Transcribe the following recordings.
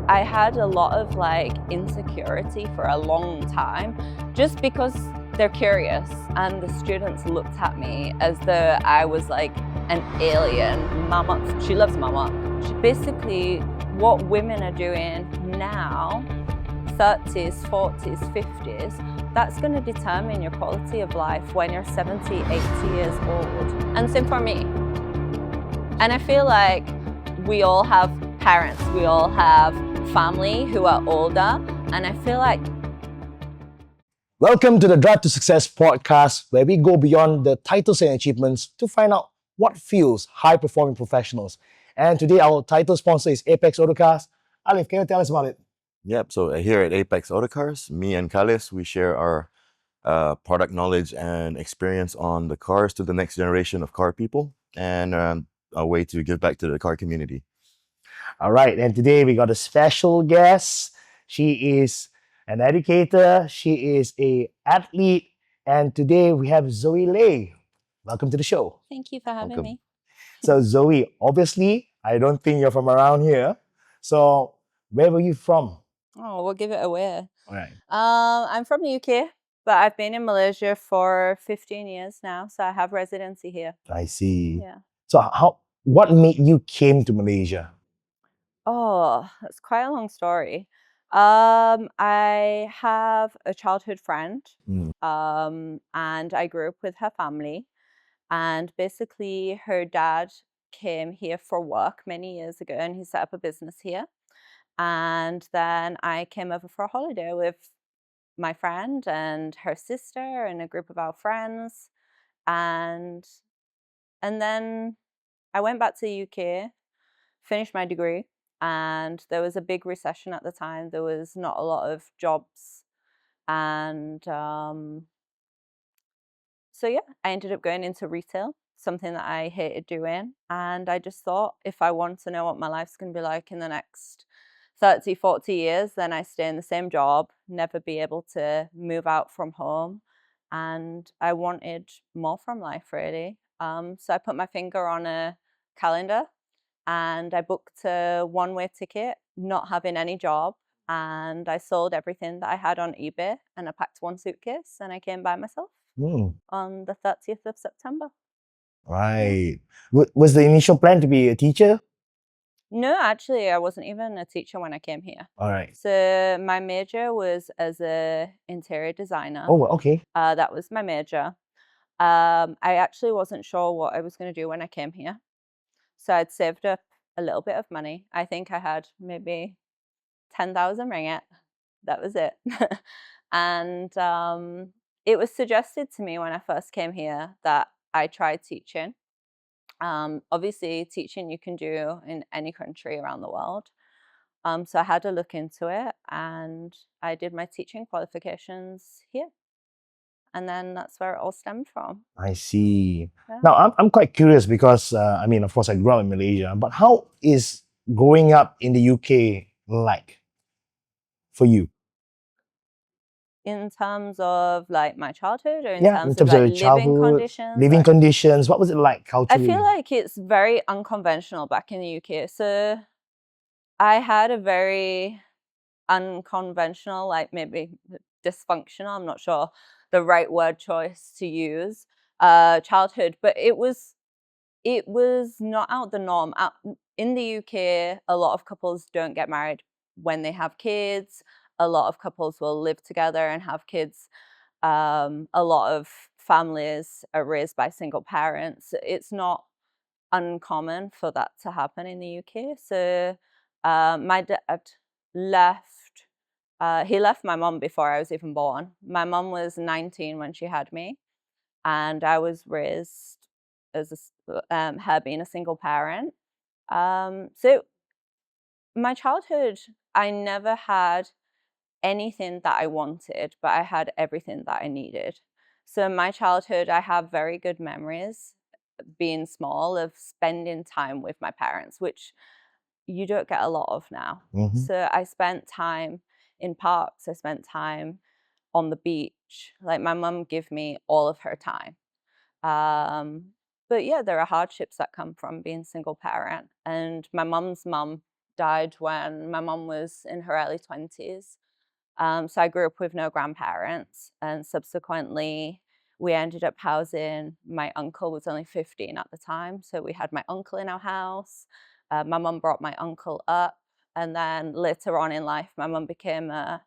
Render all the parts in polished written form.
I had a lot of like insecurity for a long time just because they're curious and the students looked at me as though I was like an alien. Mama, she loves mama. Basically, what women are doing now, 30s, 40s, 50s, that's going to determine your quality of life when you're 70, 80 years old. And same for me. And I feel like we all have parents, we all have family who are older, and I feel like Welcome to the Drive to Success podcast, where we go beyond the titles and achievements to find out what fuels high performing professionals. And today, our title sponsor is Apex Autocars. Alif, can you tell us about it? Yep. So here at Apex Autocars, me and Kalis, we share our product knowledge and experience on the cars to the next generation of car people, and a way to give back to the car community. All right, and today we got a special guest. She is an educator, she is a athlete, and today we have Zoe Leigh. Welcome to the show. thank you for having Welcome. me. So, Zoe, obviously, I don't think you're from around here. So, where were you from? Oh, we'll give it away. All right. I'm from the UK, but I've been in Malaysia for 15 years now, so I have residency here. I see. Yeah. So what made you came to Malaysia? Oh, that's quite a long story. I have a childhood friend, Mm. and I grew up with her family. And basically, her dad came here for work many years ago, and he set up a business here. And then I came over for a holiday with my friend and her sister and a group of our friends. And then I went back to the UK, finished my degree, and there was a big recession at the time. There was not a lot of jobs. And so, yeah, I ended up going into retail, something that I hated doing. And I just thought if I want to know what my life's going to be like in the next 30, 40 years, then I stay in the same job, never be able to move out from home. And I wanted more from life, really. So I put my finger on a calendar and I booked a one-way ticket, not having any job. And I sold everything that I had on eBay and I packed one suitcase and I came by myself Mm. on the 30th of September. Right. Was the initial plan to be a teacher? No, actually, I wasn't even a teacher when I came here. All right. So my major was as a interior designer. Oh, okay. That was my major. I actually wasn't sure what I was going to do when I came here. So I'd saved up a little bit of money. I think I had maybe 10,000 ringgit. That was it. And it was suggested to me when I first came here that I tried teaching. Obviously, teaching you can do in any country around the world. So I had to look into it and I did my teaching qualifications here. And then that's where it all stemmed from. I see. Yeah. Now, I'm quite curious because, I mean, of course, I grew up in Malaysia, but how is growing up in the UK like for you? In terms of like my childhood or in Yeah, in terms of terms of like your living childhood, conditions? living or- conditions, what was it like I culturally? feel like it's very unconventional back in the UK. So I had a very unconventional, like maybe dysfunctional, I'm not sure the right word choice to use, childhood, but it was not out the norm. In the UK, a lot of couples don't get married when they have kids. A lot of couples will live together and have kids. A lot of families are raised by single parents. It's not uncommon for that to happen in the UK. So my dad left. He left my mum before I was even born. My mum was 19 when she had me, and I was raised as her being a single parent. So my childhood, I never had anything that I wanted, but I had everything that I needed. So in my childhood, I have very good memories being small of spending time with my parents, which you don't get a lot of now. Mhm. So I spent time in parks, I spent time on the beach. Like my mum gave me all of her time. But yeah, there are hardships that come from being single parent. And my mum's mum died when my mum was in her early 20s. So I grew up with no grandparents, and subsequently we ended up housing my uncle. Was only 15 at the time, so we had my uncle in our house. My mum brought my uncle up, and then later on in life, my mum became a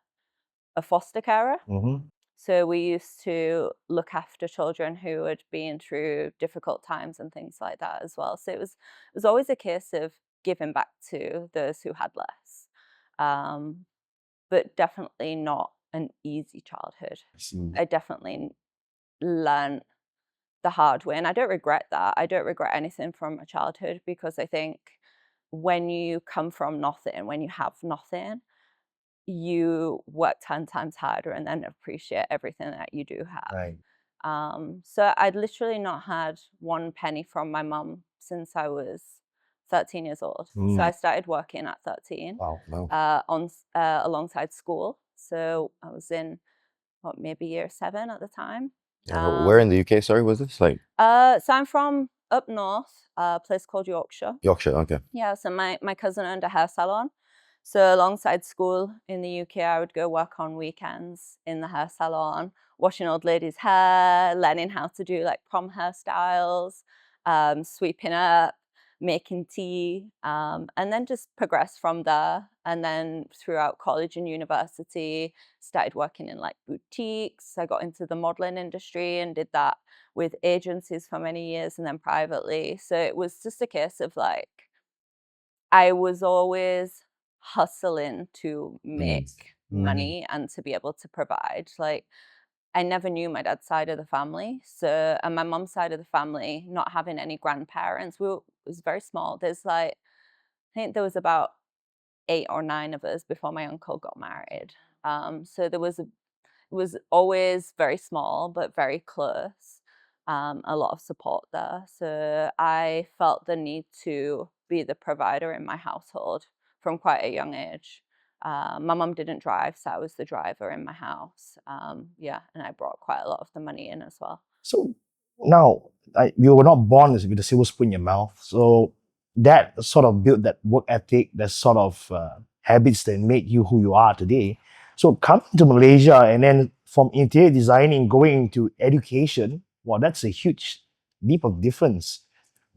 foster carer. Mm-hmm. So we used to look after children who had been through difficult times and things like that as well. So it was always a case of giving back to those who had less. Um, but definitely not an easy childhood. I definitely learned the hard way, and I don't regret that. I don't regret anything from my childhood, because I think when you come from nothing, when you have nothing, you work 10 times harder and then appreciate everything that you do have. Right. So I'd literally not had one penny from my mum since I was 13 years old. So I started working at 13 Wow. Wow. alongside school. So I was in maybe year 7 at the time. Yeah, where in the UK, sorry, was this? Like So I'm from up north, a place called Yorkshire. Yorkshire, okay. Yeah, so my cousin owned a hair salon. So alongside school in the UK, I would go work on weekends in the hair salon, washing old ladies' hair, learning how to do like prom hairstyles, sweeping up, making tea, and then just progressed from there. And then throughout college and university, started working in like boutiques. I got into the modeling industry and did that with agencies for many years, and then privately. So it was just a case of like, I was always hustling to make Money. money and to be able to provide. Like, I never knew my dad's side of the family. So, and my mom's side of the family, not having any grandparents, was very small. There's like, I think there was about 8 or 9 of us before my uncle got married. So it was always very small, but very close. A lot of support there. So I felt the need to be the provider in my household from quite a young age. My mum didn't drive, so I was the driver in my house. Yeah, and I brought quite a lot of the money in as well. So now, you were not born with a silver spoon in your mouth. So that sort of built that work ethic, that sort of habits that made you who you are today. So coming to Malaysia and then from interior designing going into education, well, that's a huge leap of difference.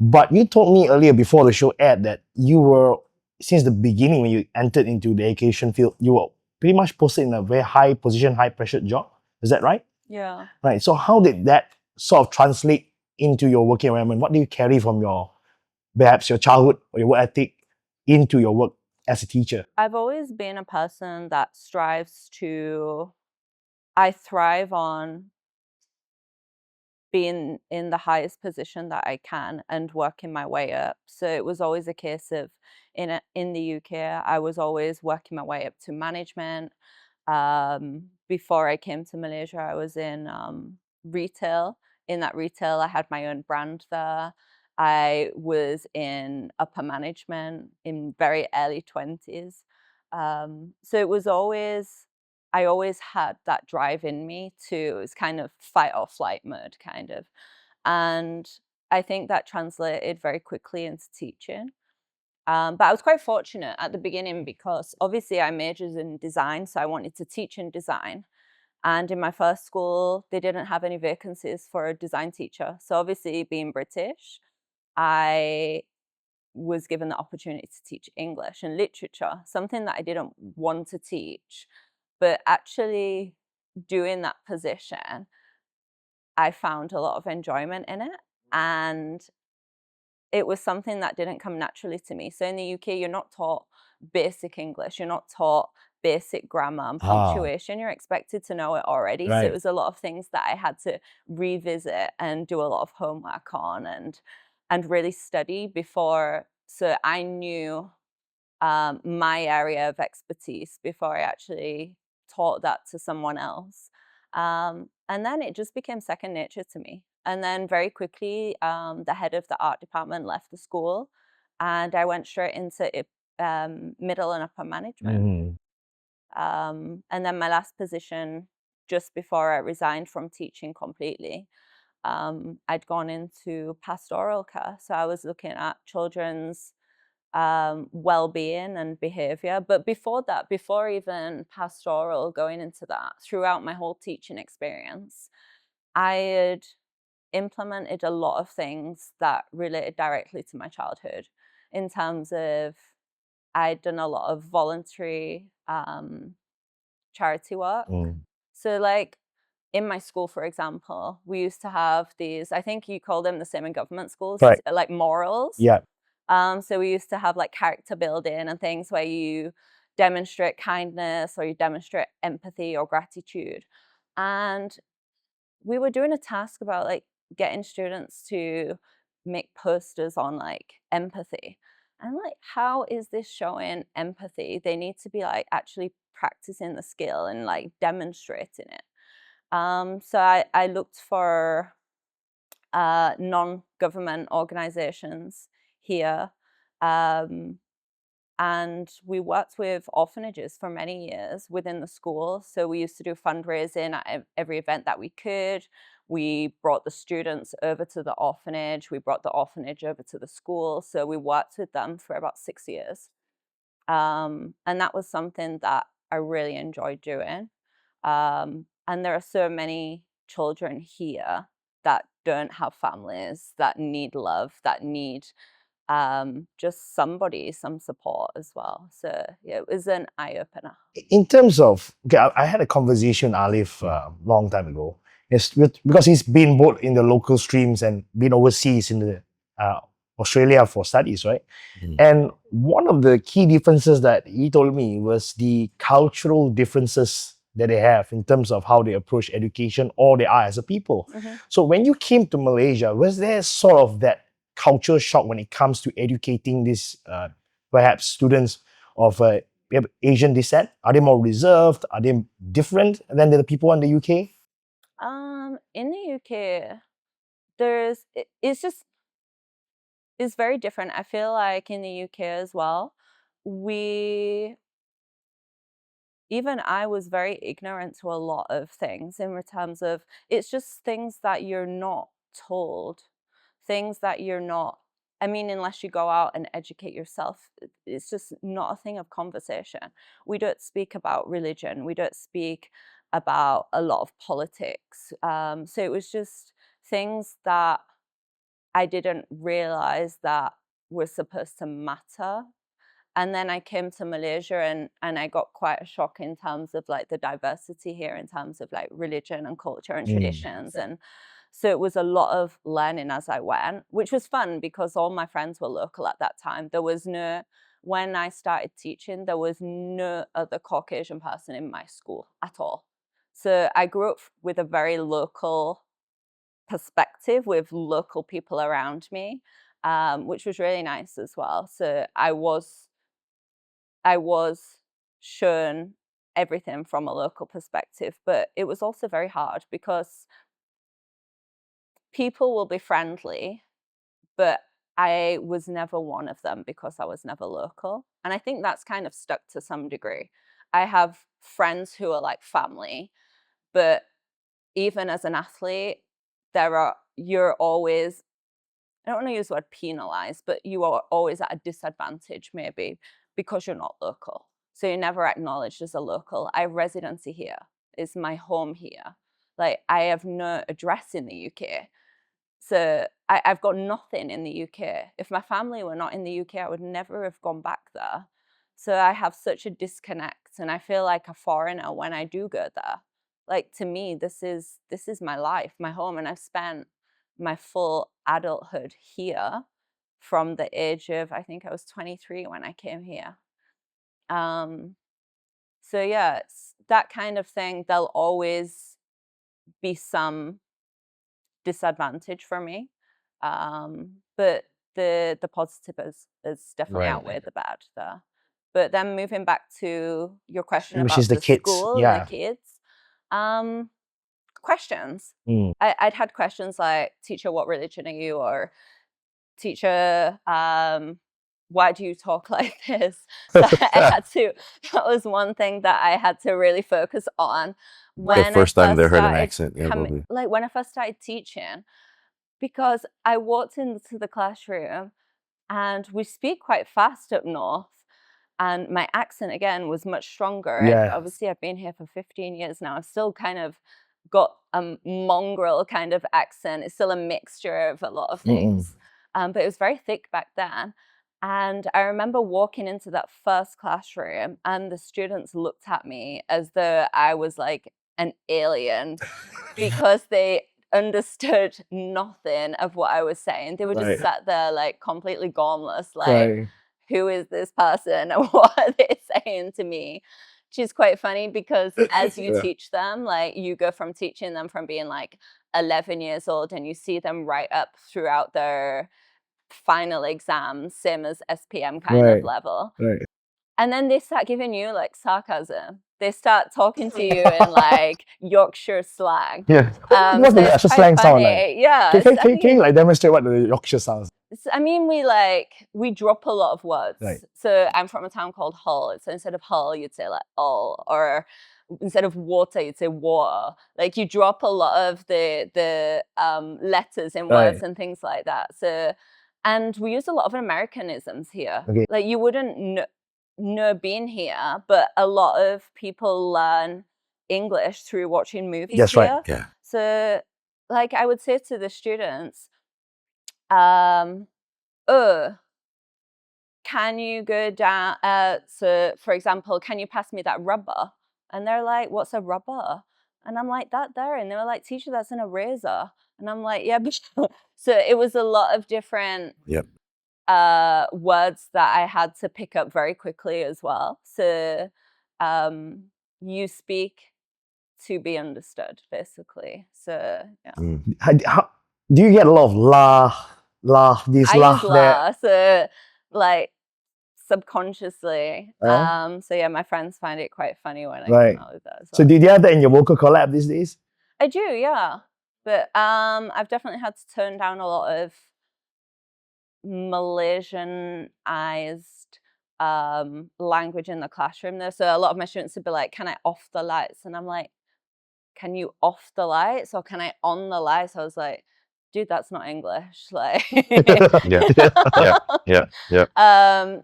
But you told me earlier before the show aired that you were, since the beginning when you entered into the education field, you were pretty much posted in a very high position, high pressured job. Is that right? Yeah. Right. So how did that sort of translate into your working environment? What do you carry from your perhaps your childhood or your work ethic into your work as a teacher? I've always been a person that strives to, I thrive on being in the highest position that I can and working my way up. So it was always a case of in the UK, I was always working my way up to management. Before I came to Malaysia, I was in retail. In that retail, I had my own brand there. I was in upper management in very early 20s. So it was always, I always had that drive in me to, it was kind of fight or flight mode, kind of. And I think that translated very quickly into teaching. But I was quite fortunate at the beginning because obviously I majored in design, so I wanted to teach in design. And in my first school, they didn't have any vacancies for a design teacher. So obviously, being British, I was given the opportunity to teach English and literature, something that I didn't want to teach. But actually doing that position, I found a lot of enjoyment in it. And it was something that didn't come naturally to me. So in the UK, you're not taught basic English, you're not taught basic grammar and Ah, punctuation. You're expected to know it already. So it right. was a lot of things that I had to revisit and do a lot of homework on and really study before. So I knew my area of expertise before I actually taught that to someone else. And then it just became second nature to me. And then very quickly, the head of the art department left the school, and I went straight into middle and upper management. Mhm. And then my last position, just before I resigned from teaching completely, I'd gone into pastoral care. So I was looking at children's well-being and behavior. But before that, before even pastoral, going into that, throughout my whole teaching experience, I had implemented a lot of things that related directly to my childhood, in terms of I'd done a lot of voluntary charity work. So like in my school, for example, we used to have these, I think you call them the same in government schools, Right. like morals. Yeah. So we used to have like character building and things where you demonstrate kindness or you demonstrate empathy or gratitude. And we were doing a task about like getting students to make posters on like empathy. And I'm like, how is this showing empathy? They need to be like actually practicing the skill and like demonstrating it. So I looked for non-government organizations here. And we worked with orphanages for many years within the school. So we used to do fundraising at every event that we could. We brought the students over to the orphanage. We brought the orphanage over to the school. So we worked with them for about 6 years. And that was something that I really enjoyed doing. And there are so many children here that don't have families, that need love, that need just some support as well. So yeah, it was an eye opener. In terms of, okay, I had a conversation with Alif long time ago. Because he's been both in the local streams and been overseas in the Australia for studies, right? And one of the key differences that he told me was the cultural differences that they have in terms of how they approach education or they are as a people. So when you came to Malaysia, was there sort of that culture shock when it comes to educating these perhaps students of Asian descent? Are they more reserved? Are they different than the people in the UK? In the UK, it's very different. I feel like in the UK as well, even I was very ignorant to a lot of things in terms of it's just things that you're not told, things that you're not, I mean, unless you go out and educate yourself, it's just not a thing of conversation. We don't speak about religion. We don't speak about a lot of politics. So it was just things that I didn't realize that were supposed to matter. And then I came to Malaysia and I got quite a shock in terms of like the diversity here in terms of like religion and culture and traditions. And so it was a lot of learning as I went, which was fun because all my friends were local at that time. When I started teaching, there was no other Caucasian person in my school at all. So I grew up with a very local perspective with local people around me, which was really nice as well. So I was shown everything from a local perspective, but it was also very hard because people will be friendly, but I was never one of them because I was never local. And I think that's kind of stuck to some degree. I have friends who are like family, but even as an athlete, you're always, I don't want to use the word penalized, but you are always at a disadvantage maybe because you're not local. So you're never acknowledged as a local. I have residency here. It's my home here. Like I have no address in the UK. So I've got nothing in the UK. If my family were not in the UK, I would never have gone back there. So I have such a disconnect and I feel like a foreigner when I do go there. Like to me, this is my life, my home, and I've spent my full adulthood here from the age of, I think I was 23 when I came here. So yeah, it's that kind of thing. There'll always be some disadvantage for me. But the positive is definitely Right. outweighed the bad there. But then moving back to your question Which about is the the kids, school, the yeah. kids, questions. Mm. I'd had questions like, teacher, what religion are you? Or teacher, why do you talk like this? So that was one thing that I had to really focus on The when I first time they first heard an started accent, yeah, probably. when I first started teaching, because I walked into the classroom And we speak quite fast up north. And my accent, again, was much stronger. Yeah. Obviously, I've been here for 15 years now. I've still kind of got a mongrel kind of accent. It's still a mixture of a lot of things. But it was very thick back then. And I remember walking into that first classroom and the students looked at me as though I was like an alien because they understood nothing of what I was saying. They were just sat there like completely gormless, like, who is this person and what are they saying to me? Which is quite funny because as you teach them, like you go from teaching them from being like 11 years old and you see them right up throughout their final exams, same as SPM kind of level. And then they start giving you like sarcasm. They start talking to you in like Yorkshire slang. Yeah. What So does it's Yorkshire quite slang sound like? funny. Yeah. Can you like demonstrate what the Yorkshire sounds? I mean, we drop a lot of words. So I'm from a town called Hull. So instead of Hull, you'd say like Hull, or instead of water, you'd say water. Like you drop a lot of the letters in words and things like that. So, and we use a lot of Americanisms here. Like you wouldn't know being here, but a lot of people learn English through watching movies That's here. Yeah. So, like I would say to the students, can you go down, so for example, can you pass me that rubber? And they're like, what's a rubber? And I'm like, that there. And they were like, teacher, that's an eraser. And I'm like, yeah. So it was a lot of different words that I had to pick up very quickly as well. So you speak to be understood, basically. So yeah. How, do you get a lot of this I use that? so like subconsciously. So yeah, my friends find it quite funny when I come out with that as well. So did you have that in your vocal collab these days? I do, yeah. But I've definitely had to turn down a lot of Malaysianized language in the classroom though. So a lot of my students would be like, can I off the lights? And I'm like, can you off the lights or can I on the lights? I was like, dude, that's not English. Like Yeah.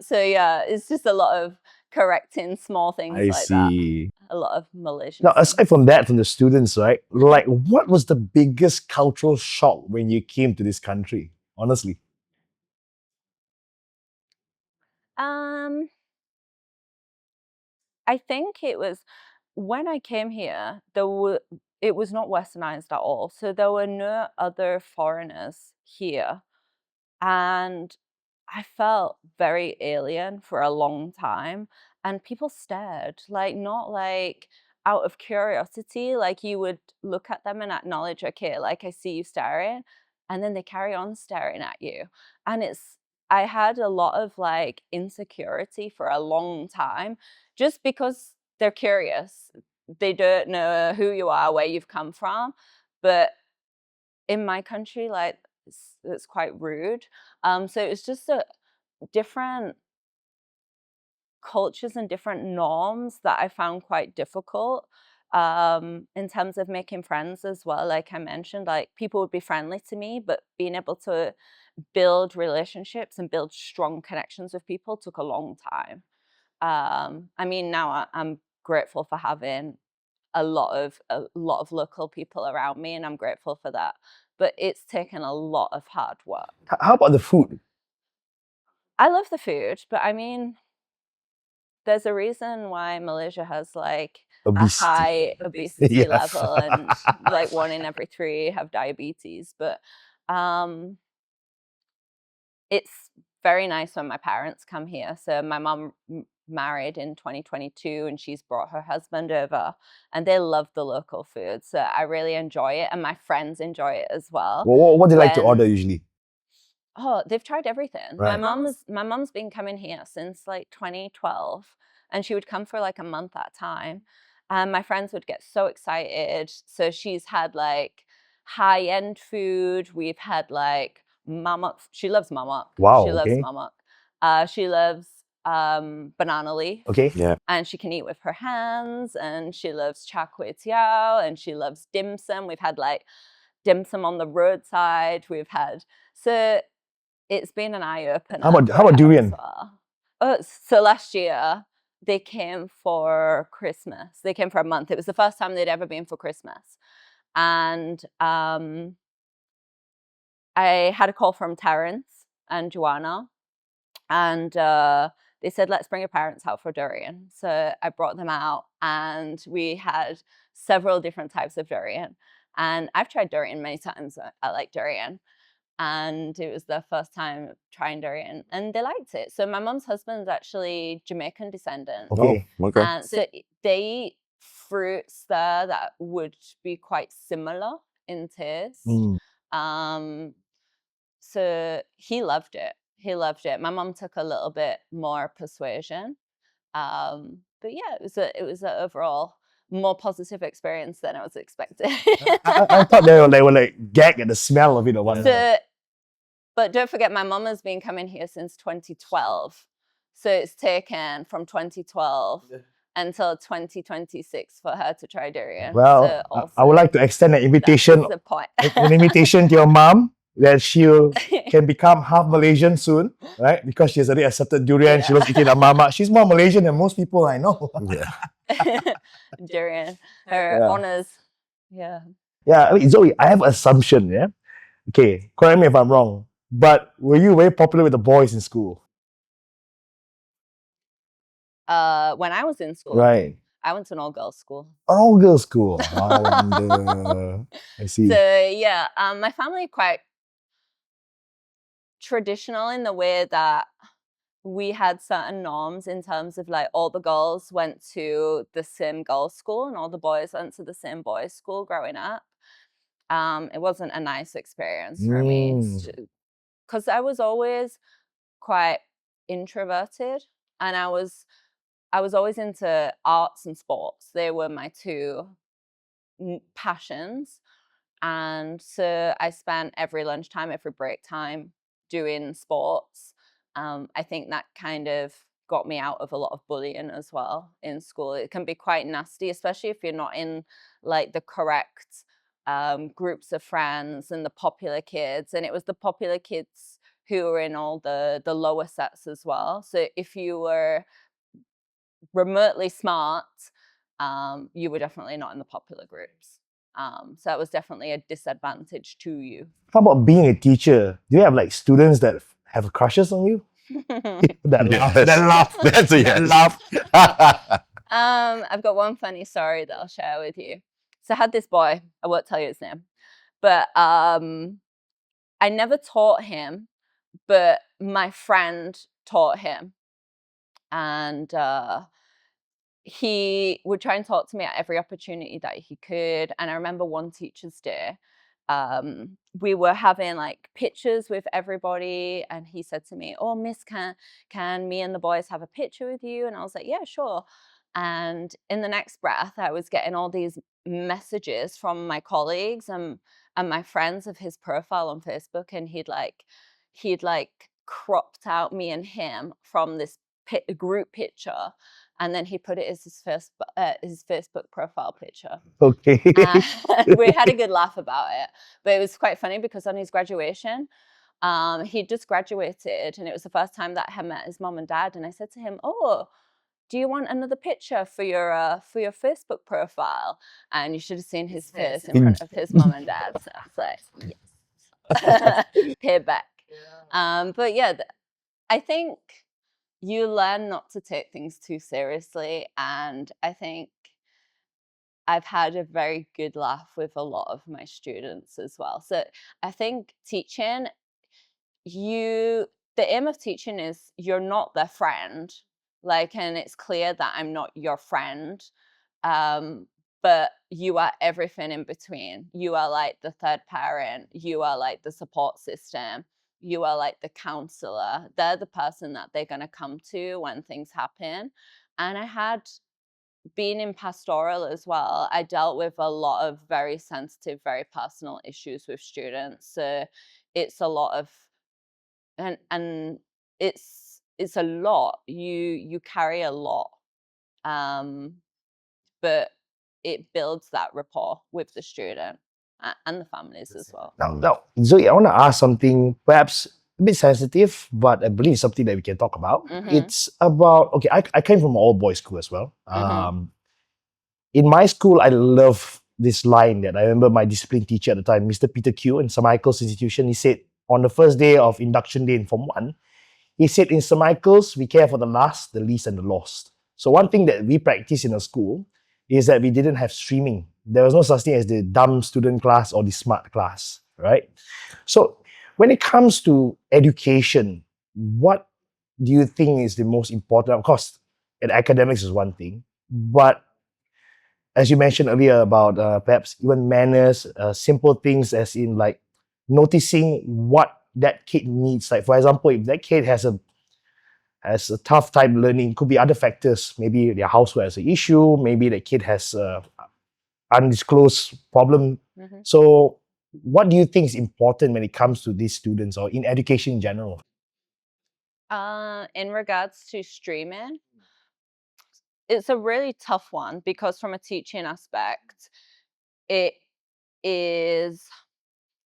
So yeah, it's just a lot of correcting small things like that. A lot of Malaysian. Now, aside from that, from the students, right? Like, what was the biggest cultural shock when you came to this country? Honestly. I think it was when I came here, it was not westernized at all. So there were no other foreigners here. And I felt very alien for a long time. And people stared, like not like out of curiosity, like you would look at them and acknowledge, okay, like I see you staring, and then they carry on staring at you. And I had a lot of like insecurity for a long time just because they're curious. They don't know who you are, where you've come from. But in my country, like it's quite rude. So it's just a different cultures and different norms that I found quite difficult in terms of making friends as well. Like I mentioned, like people would be friendly to me, but being able to build relationships and build strong connections with people took a long time. I mean, now I'm grateful for having a lot of local people around me, and I'm grateful for that. But it's taken a lot of hard work. How about the food? I love the food, but I mean, there's a reason why Malaysia has like Obesity. a high obesity level, and like 1 in every 3 have diabetes. But it's very nice when my parents come here. So my mom married in 2022 and she's brought her husband over and they love the local food. So I really enjoy it and my friends enjoy it as well. What do you like to order usually? Oh, they've tried everything. Right. My mom's been coming here since like 2012 and she would come for like a month at a time. And my friends would get so excited. So she's had like high-end food. We've had like mamak. She loves mamak. Wow, She loves okay. mamak. She loves banana leaf. Okay. Yeah. And she can eat with her hands. And she loves char kway teow. And she loves dim sum. We've had like dim sum on the roadside. We've had so it's been an eye opener. How about durian? Well. Oh, so last year they came for Christmas. They came for a month. It was the first time they'd ever been for Christmas, and I had a call from Terence and Joanna, and they said, let's bring your parents out for durian. So I brought them out, and we had several different types of durian. And I've tried durian many times. I like durian. And it was their first time trying durian, and they liked it. So my mom's husband's actually Jamaican descendant. Okay. Oh, okay. And so they eat fruits there that would be quite similar in taste. So he loved it. He loved it. My mom took a little bit more persuasion. But yeah, it was an overall more positive experience than I was expecting. I thought they were like gag at the smell of it or whatever. But don't forget, my mom has been coming here since 2012. So it's taken from 2012 until 2026 for her to try durian. Well, so I would like to extend an invitation, that's the point. an invitation to your mom that she can become half Malaysian soon, right? Because she's already accepted durian. She was eating a mama. She's more Malaysian than most people I know. Yeah. Durian, her honors. Yeah. Yeah, I mean, Zoe, I have an assumption, yeah? Okay, correct me if I'm wrong, but were you very popular with the boys in school? When I was in school, Right. I went to an all-girls school. An all-girls school. I wonder. I see. So yeah, my family quite traditional in the way that we had certain norms in terms of like all the girls went to the same girls' school and all the boys went to the same boys' school growing up. It wasn't a nice experience for me because I was always quite introverted, and I was always into arts and sports. They were my two passions. And so I spent every lunchtime, every break time doing sports. I think that kind of got me out of a lot of bullying as well in school. It can be quite nasty, especially if you're not in like the correct groups of friends and the popular kids. And it was the popular kids who were in all the lower sets as well. So if you were remotely smart, you were definitely not in the popular groups. So that was definitely a disadvantage to you. How about being a teacher? Do you have like students that have crushes on you? That laugh. Yes. That laugh. That's a yes. Laugh. I've got one funny story that I'll share with you. So I had this boy, I won't tell you his name, but I never taught him, but my friend taught him. And he would try and talk to me at every opportunity that he could. And I remember one teacher's day, we were having like pictures with everybody, and he said to me, oh, miss, can me and the boys have a picture with you? And I was like, yeah, sure. And in the next breath, I was getting all these messages from my colleagues and my friends of his profile on Facebook, and he'd cropped out me and him from this group picture, and then he put it as his Facebook profile picture. Okay. We had a good laugh about it, but it was quite funny because on his graduation, he just graduated, and it was the first time that I had met his mom and dad. And I said to him, "Oh, do you want another picture for your Facebook profile?" And you should have seen his face in front of his mom and dad. So I was like, yes, payback. But yeah, I think you learn not to take things too seriously, and I think I've had a very good laugh with a lot of my students as well. So I think teaching, the aim of teaching is you're not their friend, like, and it's clear that I'm not your friend, but you are everything in between. You are like the third parent, you are like the support system, you are like the counselor. They're the person that they're going to come to when things happen. And I had, being in pastoral as well, I dealt with a lot of very sensitive, very personal issues with students. So it's a lot of, and it's a lot. You carry a lot, but it builds that rapport with the student and the families as well. Now, Zoe, I want to ask something perhaps a bit sensitive, but I believe it's something that we can talk about. Mm-hmm. It's about, okay, I came from an all boys school as well. Mm-hmm. In my school, I love this line that I remember my discipline teacher at the time, Mr. Peter Q in St. Michael's Institution. He said on the first day of induction day in Form 1, he said, in St. Michael's, we care for the last, the least, and the lost. So one thing that we practice in a school is that we didn't have streaming. There was no such thing as the dumb student class or the smart class, right? So when it comes to education, what do you think is the most important? Of course, academics is one thing, but as you mentioned earlier about perhaps even manners, simple things as in like noticing what that kid needs. Like for example, if that kid has a tough time learning, could be other factors. Maybe their household has an issue. Maybe the kid has undisclosed problem. Mm-hmm. So, what do you think is important when it comes to these students or in education in general? In regards to streaming, it's a really tough one because from a teaching aspect, it is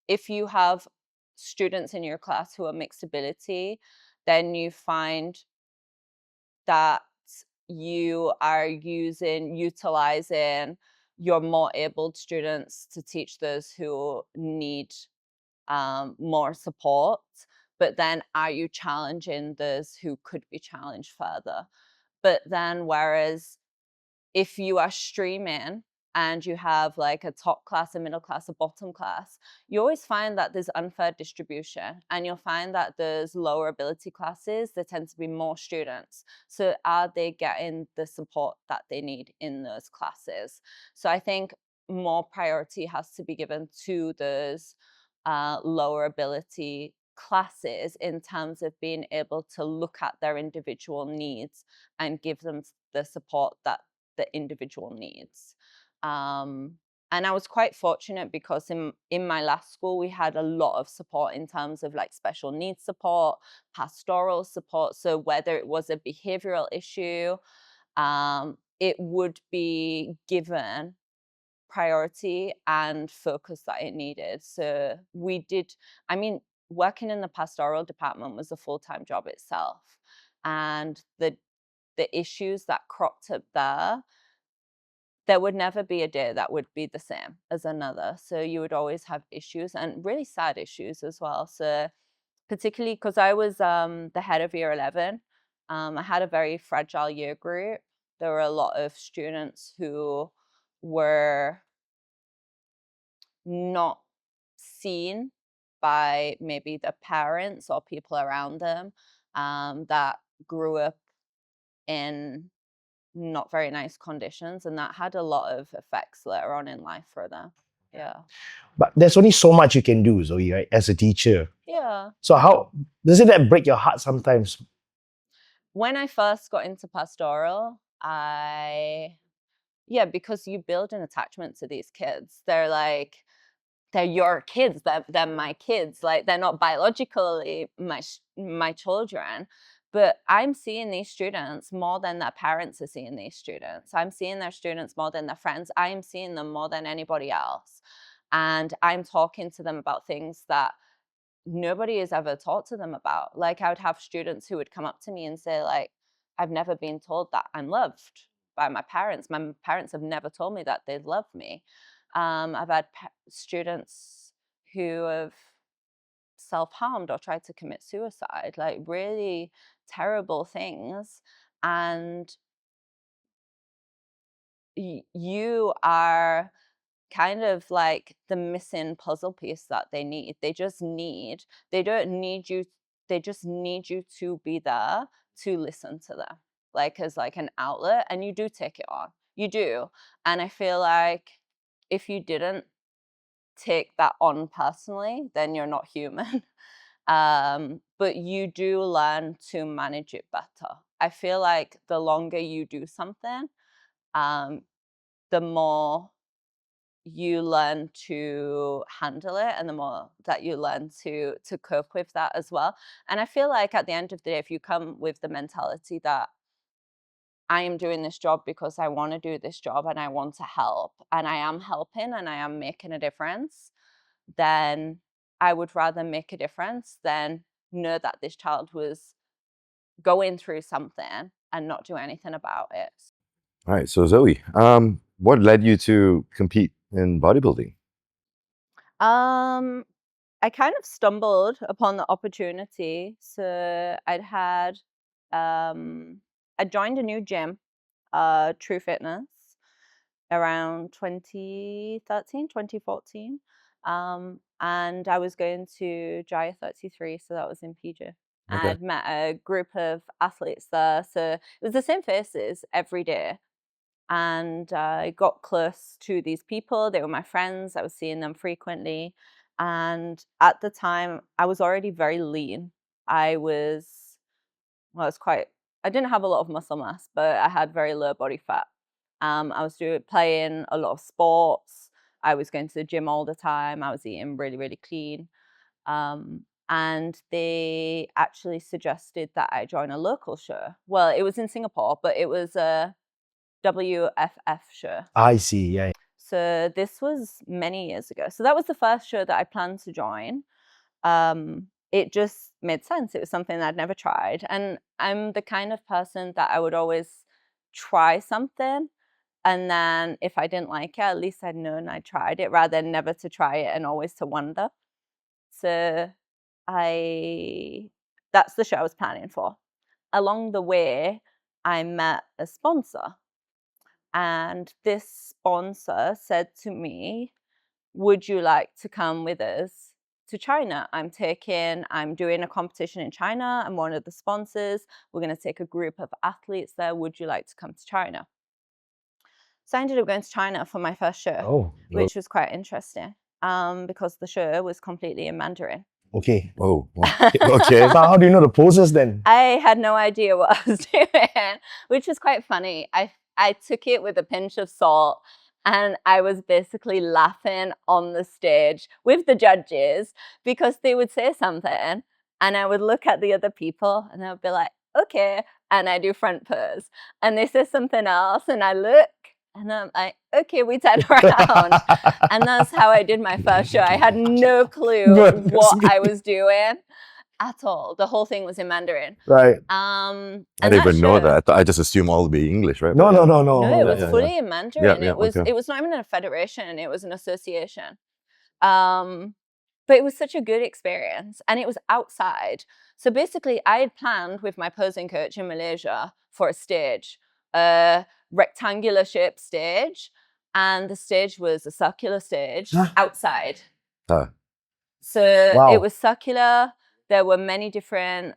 if you have students in your class who are mixed ability, then you find that you are utilizing your more abled students to teach those who need more support. But then are you challenging those who could be challenged further? But then, whereas if you are streaming and you have like a top class, a middle class, a bottom class, you always find that there's unfair distribution, and you'll find that there's lower ability classes, there tend to be more students. So are they getting the support that they need in those classes? So I think more priority has to be given to those lower ability classes in terms of being able to look at their individual needs and give them the support that the individual needs. And I was quite fortunate because in my last school, we had a lot of support in terms of like special needs support, pastoral support. So whether it was a behavioral issue, it would be given priority and focus that it needed. So we did, I mean, working in the pastoral department was a full-time job itself. And the issues that cropped up there would never be a day that would be the same as another. So you would always have issues and really sad issues as well. So particularly because I was the head of year 11, I had a very fragile year group. There were a lot of students who were not seen by maybe the parents or people around them that grew up in not very nice conditions, and that had a lot of effects later on in life for them. Yeah. But there's only so much you can do, Zoe, right, as a teacher. Yeah. So how does it that break your heart sometimes? When I first got into pastoral, because you build an attachment to these kids. They're your kids, they're my kids. Like, they're not biologically my children, but I'm seeing these students more than their parents are seeing these students. I'm seeing their students more than their friends. I am seeing them more than anybody else. And I'm talking to them about things that nobody has ever talked to them about. Like, I would have students who would come up to me and say, like, I've never been told that I'm loved by my parents. My parents have never told me that they love me. I've had students who have self-harmed or tried to commit suicide, like really terrible things. And you are kind of like the missing puzzle piece that they need. They don't need you, they just need you to be there to listen to them, like as like an outlet, and you do take it on. You do. And I feel like if you didn't take that on personally, then you're not human. But you do learn to manage it better. I feel like the longer you do something, um, the more you learn to handle it, and the more that you learn to cope with that as well. And I feel like at the end of the day, if you come with the mentality that I am doing this job because I want to do this job and I want to help, and I am helping and I am making a difference, then I would rather make a difference than know that this child was going through something and not do anything about it. All right. So Zoe, what led you to compete in bodybuilding? I kind of stumbled upon the opportunity. So I joined a new gym, True Fitness, around 2013, 2014. And I was going to Jaya 33, so that was in PJ. And Okay. I'd met a group of athletes there. So it was the same faces every day. And I got close to these people. They were my friends. I was seeing them frequently. And at the time, I was already very lean. I didn't have a lot of muscle mass, but I had very low body fat. I was playing a lot of sports. I was going to the gym all the time. I was eating really, really clean. And they actually suggested that I join a local show. Well, it was in Singapore, but it was a WFF show. I see. Yeah. So this was many years ago. So that was the first show that I planned to join. It just made sense. It was something I'd never tried. And I'm the kind of person that I would always try something. And then if I didn't like it, at least I'd known I tried it rather than never to try it and always to wonder. So that's the show I was planning for. Along the way, I met a sponsor. And this sponsor said to me, would you like to come with us to China? I'm doing a competition in China. I'm one of the sponsors. We're going to take a group of athletes there. Would you like to come to China? So I ended up going to China for my first show, Oh, which was quite interesting because the show was completely in Mandarin. okay. Oh, okay. So how do you know the poses then? I had no idea what I was doing, which was quite funny. I took it with a pinch of salt, and I was basically laughing on the stage with the judges because they would say something and I would look at the other people and I would be like, okay, and I do front pose. And they say something else and I look and I'm like, okay, we turn around. And that's how I did my first show. I had no clue Good. what I was doing at all. The whole thing was in Mandarin. Right. And I didn't that even know show- that. I just assume all would be English, right? No, But no, yeah. no, no. No, it was yeah, fully in Mandarin. Yeah, It okay. was not even a federation, it was an association. But it was such a good experience and it was outside. So basically I had planned with my posing coach in Malaysia for a stage, a rectangular shaped stage, and the stage was a circular stage outside. So Wow. it was circular. There were many different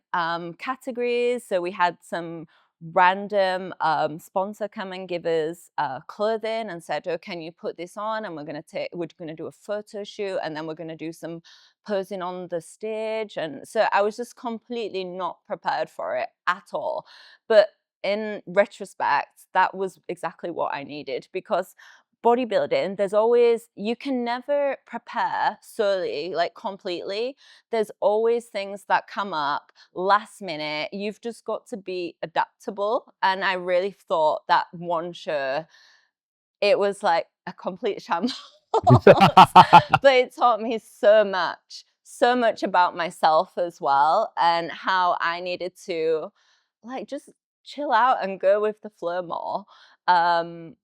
categories. So we had some random sponsor come and give us clothing and said, oh, can you put this on? And we're going to do a photo shoot and then we're going to do some posing on the stage. And so I was just completely not prepared for it at all. But in retrospect, that was exactly what I needed because bodybuilding, you can never prepare solely, like completely. There's always things that come up last minute. You've just got to be adaptable. And I really thought that one show, it was like a complete shambles. But it taught me so much about myself as well and how I needed to like just chill out and go with the flow more.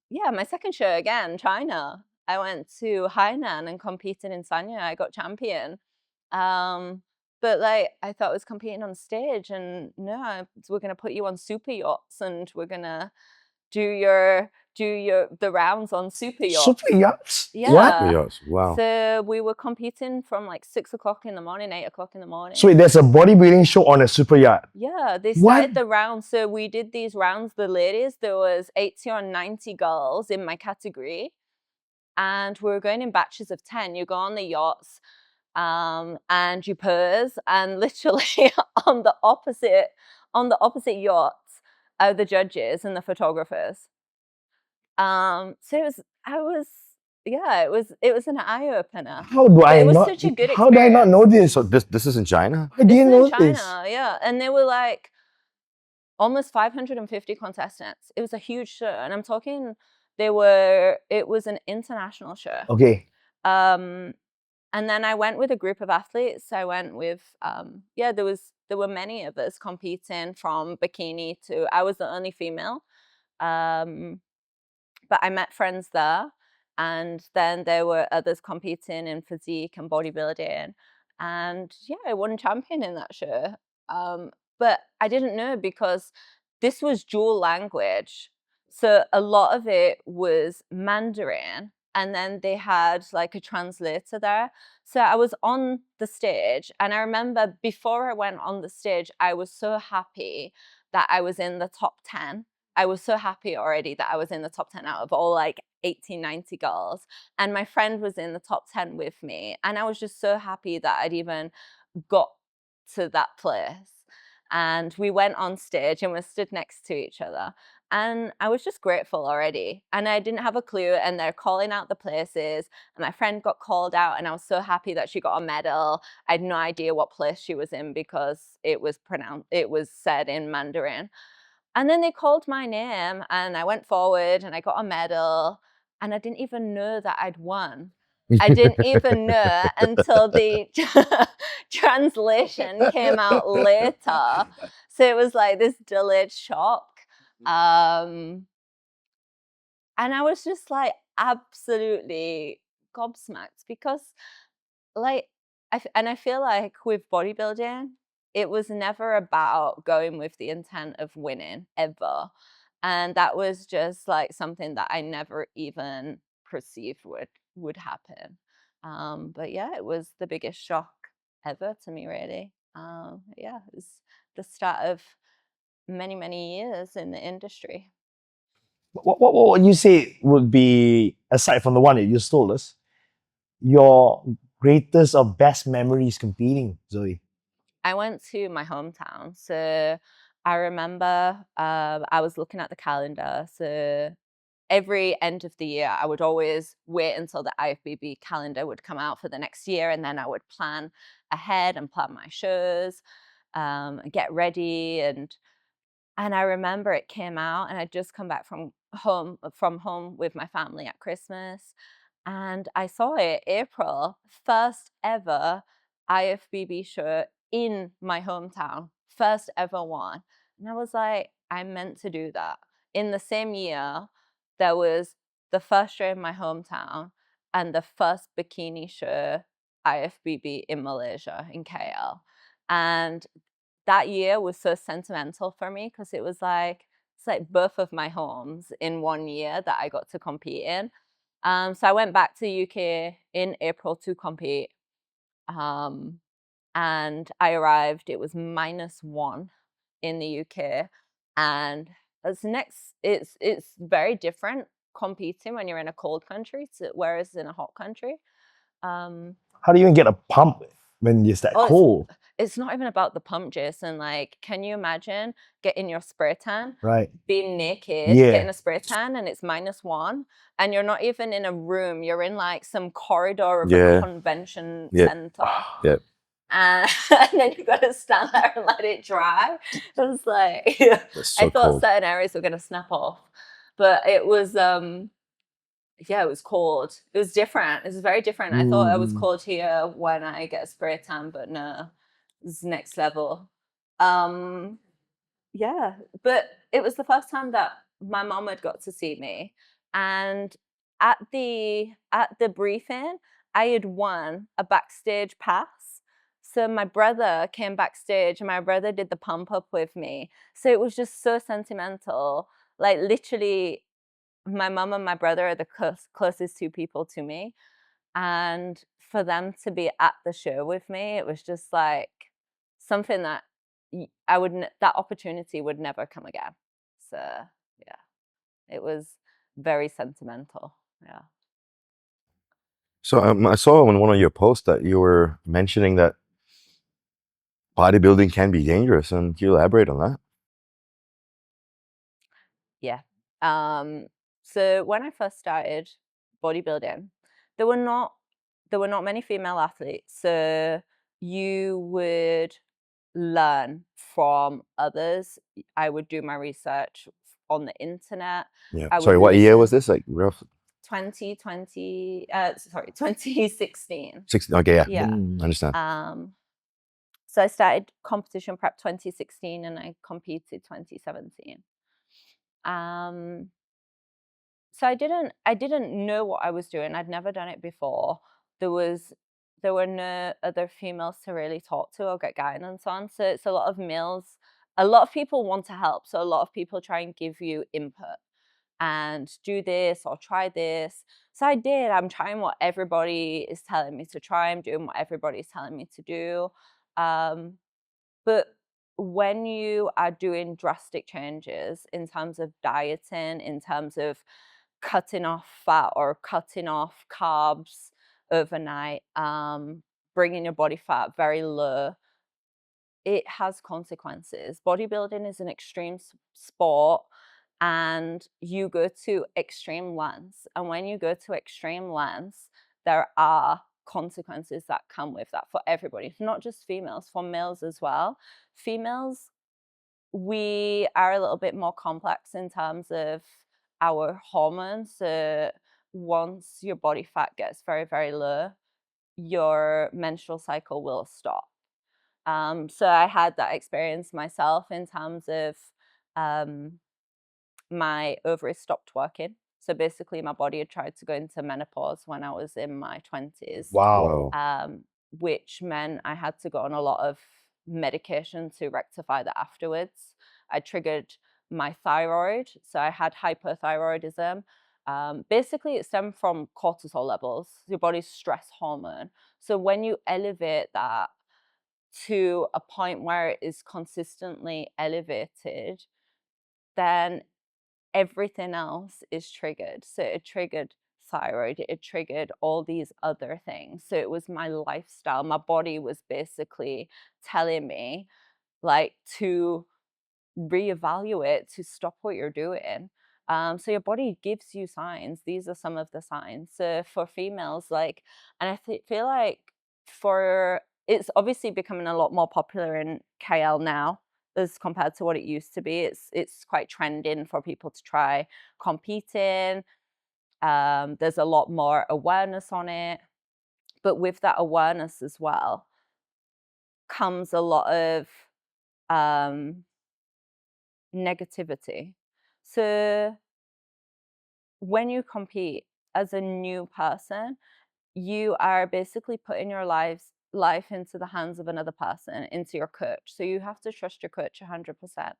Yeah, my second show again, China. I went to Hainan and competed in Sanya. I got champion. But like I thought I was competing on stage, and no, we're gonna put you on super yachts, and we're gonna do the rounds on super yachts. Super yachts? Yeah. What? Yes, wow. So we were competing from like 6 o'clock in the morning, 8 o'clock in the morning. So wait, there's a bodybuilding show on a super yacht. Yeah, they What? started the rounds. So we did these rounds, the ladies, there was 80 or 90 girls in my category. And we were going in batches of 10. You go on the yachts and you pose, and literally on the opposite yachts are the judges and the photographers. So it was an eye opener. How do I It was not? such a good How do I not experience. know this? So this is in China? I didn't know It's in this. China, yeah. And there were like almost 550 contestants. It was a huge show. And I'm talking, it was an international show. Okay. And then I went with a group of athletes. I went with, there were many of us competing from bikini to, I was the only female. But I met friends there. And then there were others competing in physique and bodybuilding. And yeah, I won champion in that show. But I didn't know because this was dual language. So a lot of it was Mandarin. And then they had like a translator there. So I was on the stage. And I remember before I went on the stage, I was so happy that I was in the top 10. I was so happy already that I was in the top 10 out of all like 18, 90 girls. And my friend was in the top 10 with me. And I was just so happy that I'd even got to that place. And we went on stage and we stood next to each other. And I was just grateful already. And I didn't have a clue. And they're calling out the places. And my friend got called out. And I was so happy that she got a medal. I had no idea what place she was in because it was said in Mandarin. And then they called my name and I went forward and I got a medal and I didn't even know that I'd won. I didn't even know until the translation came out later. So it was like this delayed shock. And I was just like absolutely gobsmacked because like, I feel like with bodybuilding, it was never about going with the intent of winning ever. And that was just like something that I never even perceived would happen. But yeah, it was the biggest shock ever to me, really. Yeah, it was the start of many, many years in the industry. What would you say would be, aside from the one that you told us, your greatest or best memories competing, Zoe? I went to my hometown. So I remember I was looking at the calendar. So every end of the year, I would always wait until the IFBB calendar would come out for the next year. And then I would plan ahead and plan my shows, get ready. And I remember it came out and I'd just come back from home with my family at Christmas. And I saw it April, first ever IFBB show in my hometown, first ever one. And I was like, I meant to do that. In the same year, there was the first show in my hometown and the first bikini show IFBB in Malaysia, in KL. And that year was so sentimental for me because it's like both of my homes in one year that I got to compete in. So I went back to UK in April to compete. And I arrived, it was -1 in the UK. And it's very different competing when you're in a cold country whereas in a hot country. Um, How do you even get a pump when it's that Oh, cold? it's not even about the pump, Jason. Like, can you imagine getting your spray tan, Right. being naked, Yeah. getting a spray tan, and it's -1, and you're not even in a room. You're in like some corridor of a Yeah. convention Yeah. center. Yeah. And then you got to stand there and let it dry. It was like, That's I so thought cold. certain areas were going to snap off, but it was, yeah, it was cold. It was different. It was very different. I thought I was cold here when I get a spray tan, but no, it's next level. Yeah, but it was the first time that my mom had got to see me, and at the briefing, I had won a backstage pass. So my brother came backstage, and my brother did the pump up with me. So it was just so sentimental. Like literally, my mom and my brother are the closest two people to me. And for them to be at the show with me, it was just like something that that opportunity would never come again. So yeah, it was very sentimental. Yeah. So I saw on one of your posts that you were mentioning that bodybuilding can be dangerous, and can you elaborate on that? Yeah. So when I first started bodybuilding, there were not many female athletes. So you would learn from others. I would do my research on the internet. Yeah. I would Sorry, what year was listen. this? Like rough 2016. 16. Okay, yeah. Yeah. I understand. So I started competition prep 2016 and I competed 2017. So I didn't know what I was doing. I'd never done it before. There were no other females to really talk to or get guidance on. So it's a lot of males. A lot of people want to help. So a lot of people try and give you input and do this or try this. So I did. I'm trying what everybody is telling me to try. I'm doing what everybody's telling me to do. But when you are doing drastic changes in terms of dieting, in terms of cutting off fat or cutting off carbs overnight, bringing your body fat very low, it has consequences. Bodybuilding is an extreme sport and you go to extreme lengths. And when you go to extreme lengths, there are consequences that come with that for everybody, not just females, for males as well. Females, we are a little bit more complex in terms of our hormones. So once your body fat gets very, very low, your menstrual cycle will stop. So I had that experience myself in terms of my ovaries stopped working. So basically, my body had tried to go into menopause when I was in my 20s. Wow. Wow. Which meant I had to go on a lot of medication to rectify that afterwards. I triggered my thyroid. So I had hypothyroidism. Basically, it stemmed from cortisol levels, your body's stress hormone. So when you elevate that to a point where it is consistently elevated, then everything else is triggered. So it triggered thyroid, it triggered all these other things. So it was my lifestyle. My body was basically telling me like to reevaluate, to stop what you're doing. So your body gives you signs. These are some of the signs. So for females, like, and I feel like it's obviously becoming a lot more popular in KL now as compared to what it used to be. It's quite trending for people to try competing. There's a lot more awareness on it, but with that awareness as well comes a lot of negativity. So when you compete as a new person, you are basically putting your life into the hands of another person, into your coach. So you have to trust your coach 100%.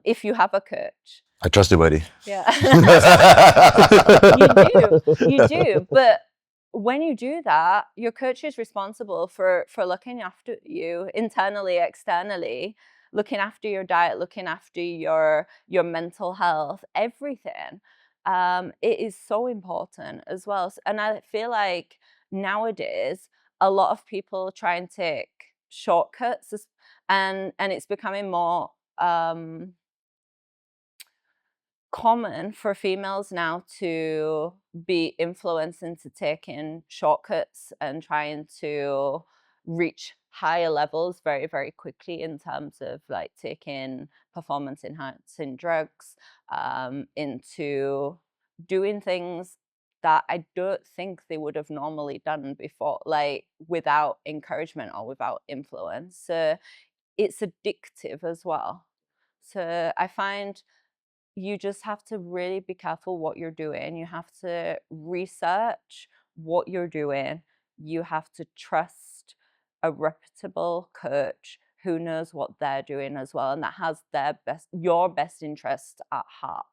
If you have a coach. I trust you, buddy. Yeah. You do. But when you do that, your coach is responsible for looking after you internally, externally, looking after your diet, looking after your mental health, everything. It is so important as well. And I feel like nowadays, a lot of people try and take shortcuts, and it's becoming more common for females now to be influenced into taking shortcuts and trying to reach higher levels very, very quickly in terms of like taking performance enhancing drugs, into doing things that I don't think they would have normally done before, like without encouragement or without influence. So it's addictive as well. So I find you just have to really be careful what you're doing. You have to research what you're doing. You have to trust a reputable coach who knows what they're doing as well, and that has your best interest at heart.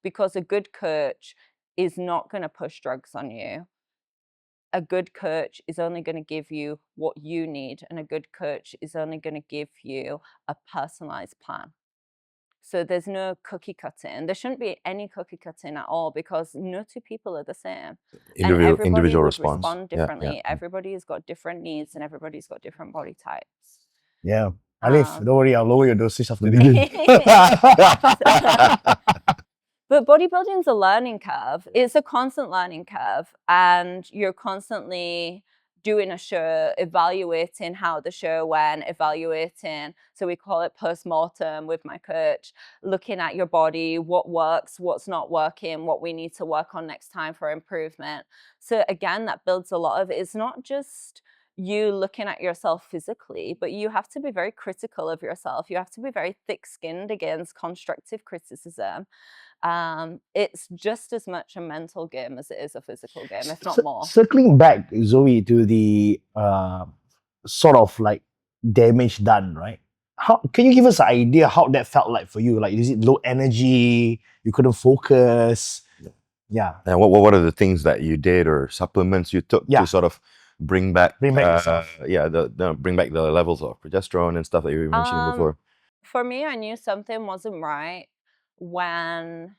Because a good coach is not going to push drugs on you. A good coach is only going to give you what you need, and a good coach is only going to give you a personalized plan. So there's no cookie cutting. There shouldn't be any cookie cutting at all, because no two people are the same. And everybody Individual would response. respond Yeah, differently. yeah. Everybody's got different needs and everybody's got different body types. Yeah. Alif, don't worry, I'll lower your dosage after this. But bodybuilding is a learning curve. It's a constant learning curve, and you're constantly doing a show, evaluating how the show went, so we call it post-mortem with my coach, looking at your body, what works, what's not working, what we need to work on next time for improvement. So again, that builds a lot of it. It's not just you looking at yourself physically, but you have to be very critical of yourself. You have to be very thick-skinned against constructive criticism. It's just as much a mental game as it is a physical game, if not more. Circling back, Zoe, to the sort of like damage done, right? How can you give us an idea how that felt like for you? Like, is it low energy? You couldn't focus? Yeah. And what are the things that you did or supplements you took Yeah. to sort of bring back yourself? bring back the levels of progesterone and stuff that you were mentioning before? For me, I knew something wasn't right when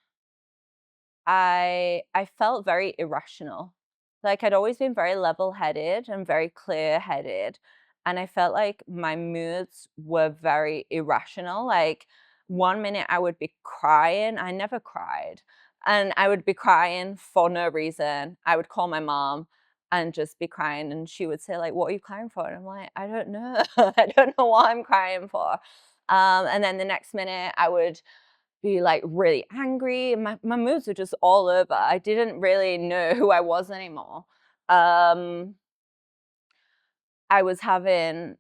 I felt very irrational. Like, I'd always been very level-headed and very clear-headed, and I felt like my moods were very irrational. Like, one minute I would be crying. I never cried. And I would be crying for no reason. I would call my mom and just be crying, and she would say, like, "What are you crying for?" And I'm like, "I don't know. I don't know what I'm crying for." And then the next minute I would be like really angry. My moods were just all over. I didn't really know who I was anymore. I was having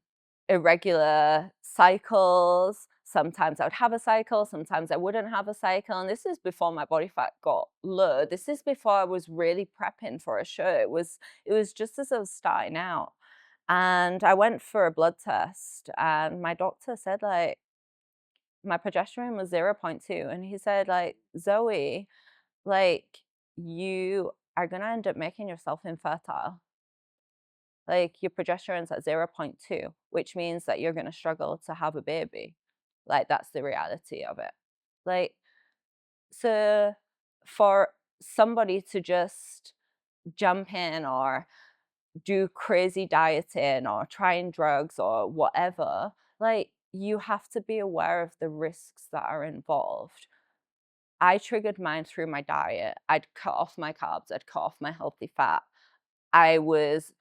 irregular cycles. Sometimes I would have a cycle, sometimes I wouldn't have a cycle. And this is before my body fat got low. This is before I was really prepping for a show. It was just as I was starting out. And I went for a blood test, and my doctor said, like, my progesterone was 0.2, and he said, like, "Zoe, like, you are gonna end up making yourself infertile. Like, your progesterone's at 0.2, which means that you're gonna struggle to have a baby. Like, that's the reality of it." Like, so for somebody to just jump in or do crazy dieting or trying drugs or whatever, like, you have to be aware of the risks that are involved. I triggered mine through my diet. I'd cut off my carbs, I'd cut off my healthy fat. I was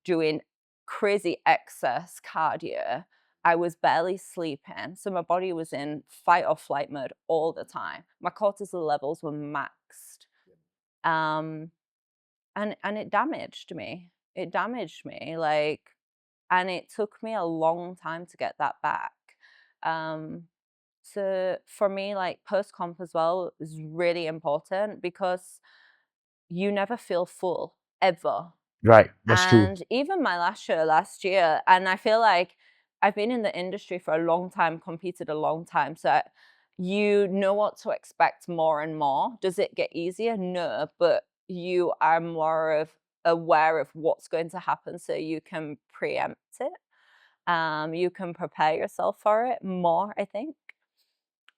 doing crazy excess cardio. I was barely sleeping. So my body was in fight or flight mode all the time. My cortisol levels were maxed. Um, and it damaged me. It damaged me, like, and it took me a long time to get that back. So for me, like, post comp as well is really important because you never feel full ever. Right, that's true. And even my last show last year, and I feel like I've been in the industry for a long time, competed a long time, so you know what to expect more and more. Does it get easier? No, but you are more of aware of what's going to happen, so you can preempt it. You can prepare yourself for it more, I think.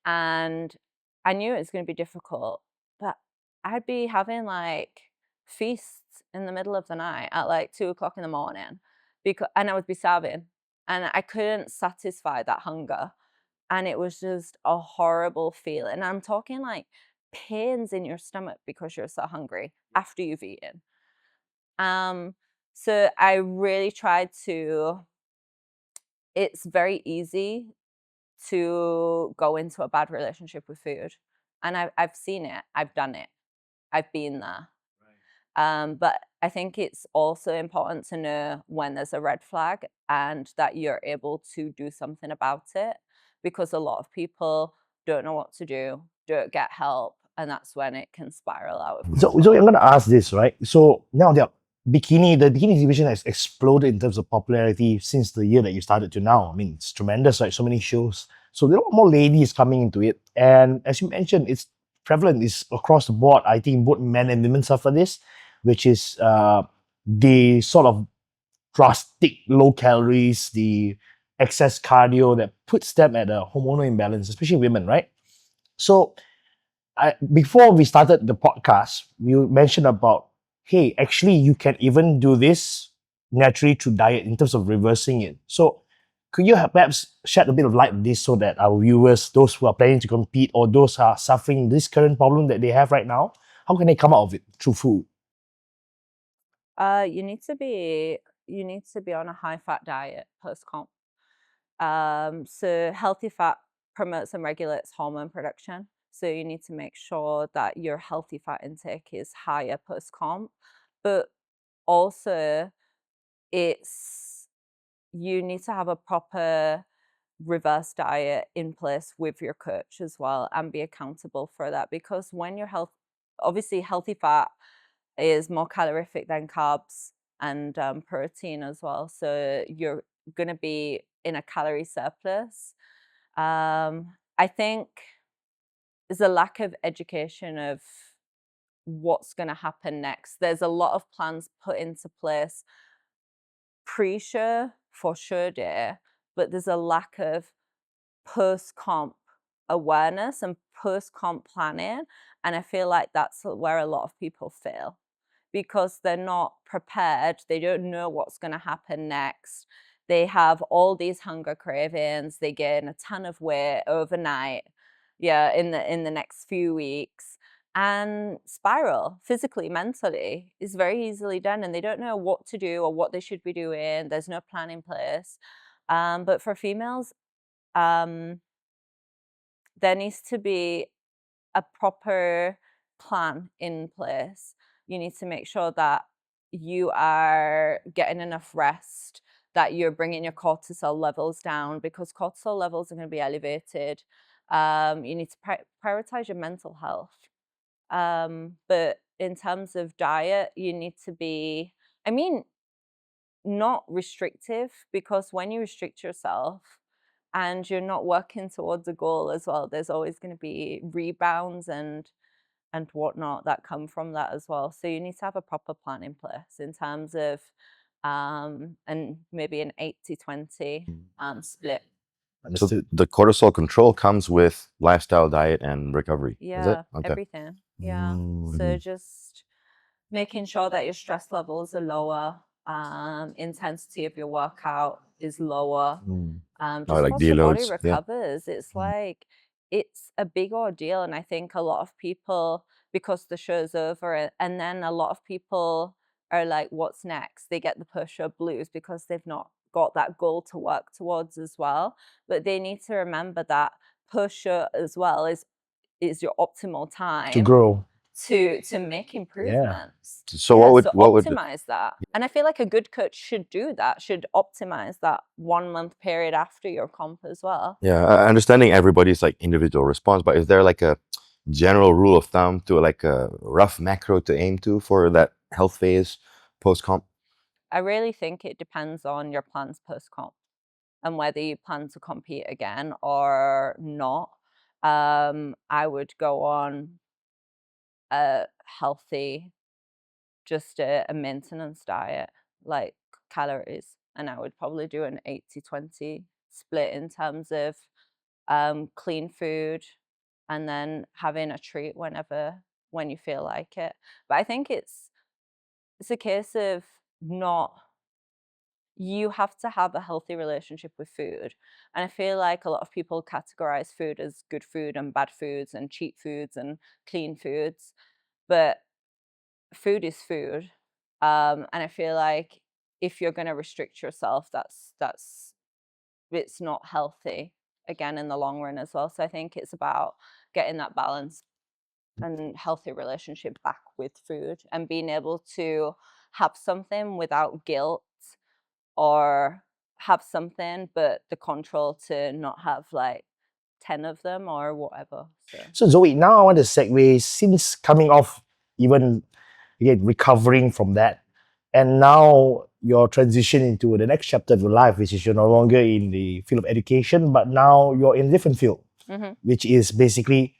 And I knew it was going to be difficult, but I'd be having like feasts in the middle of the night at like 2 o'clock in the morning, and I would be starving, and I couldn't satisfy that hunger. And it was just a horrible feeling. I'm talking like pains in your stomach because you're so hungry after you've eaten. So I really tried to, it's very easy to go into a bad relationship with food. And I've seen it, I've done it, I've been there. But I think it's also important to know when there's a red flag and that you're able to do something about it, because a lot of people don't know what to do, don't get help, and that's when it can spiral out of So, control. I'm going to ask this, right? So now the bikini division has exploded in terms of popularity since the year that you started to now. I mean, it's tremendous, right? So many shows. So there are more ladies coming into it. And as you mentioned, it's prevalent, it's across the board. I think both men and women suffer this, which is the sort of drastic low calories, the excess cardio that puts them at a hormonal imbalance, especially women, right? So before we started the podcast, you mentioned about, hey, actually, you can even do this naturally through diet in terms of reversing it. So, could you perhaps shed a bit of light on this so that our viewers, those who are planning to compete or those who are suffering this current problem that they have right now, how can they come out of it through food? You need to be you need to be on a high-fat diet post-comp. So healthy fat promotes and regulates hormone production. So you need to make sure that your healthy fat intake is higher post-comp, but also it's you need to have a proper reverse diet in place with your coach as well and be accountable for that, because when you're obviously healthy fat is more calorific than carbs and protein as well, so you're going to be in a calorie surplus. I think there's a lack of education of what's going to happen next. There's a lot of plans put into place pre-show for show day, but there's a lack of post-comp awareness and post-comp planning. And I feel like that's where a lot of people fail, because they're not prepared. They don't know what's going to happen next. They have all these hunger cravings. They gain a ton of weight overnight, yeah, in the next few weeks, and spiral physically, mentally is very easily done, and they don't know what to do or what they should be doing. There's no plan in place. But for females, there needs to be a proper plan in place. You need to make sure that you are getting enough rest, that you're bringing your cortisol levels down, because cortisol levels are going to be elevated. You need to prioritize your mental health. But in terms of diet, you need to be, I mean, not restrictive, because when you restrict yourself and you're not working towards a goal as well, there's always going to be rebounds and whatnot that come from that as well. So you need to have a proper plan in place in terms of and maybe an 80-20 split. So Understood. the cortisol control comes with lifestyle, diet, and recovery. Is it? Yeah, Okay. everything. Yeah. So just making sure that your stress levels are lower, intensity of your workout is lower, Oh, just like whilst your body deloads. Yeah. recovers. It's like, it's a big ordeal. And I think a lot of people, because the show's over, and then a lot of people are like, what's next? They get the post-show blues because they've not got that goal to work towards as well. But they need to remember that post-show as well is your optimal To time grow. to make Yeah. improvements. So Yeah, what so would optimize that. And I feel like a good coach should do that, should optimize that 1 month period after your comp as well. yeah, understanding everybody's like individual response, but is there like a general rule of thumb to like a rough macro to aim to for that health phase post comp? I really think it depends on your plans post comp and whether you plan to compete again or not. I would go on a healthy, just a maintenance diet, like calories, and I would probably do an 80-20 split in terms of clean food and then having a treat when you feel like it. But I think it's a case of not, you have to have a healthy relationship with food. And I feel like a lot of people categorize food as good food and bad foods and cheat foods and clean foods, but food is food. And I feel like if you're going to restrict yourself, that's it's not healthy again in the long run as well. So I think it's about getting that balance and healthy relationship back with food and being able to have something without guilt, or have something but the control to not have like 10 of them or whatever. So Zoe, now I want to segue, since coming off, even again recovering from that, and now your transition into the next chapter of your life, which is you're no longer in the field of education, but now you're in a different field, which is basically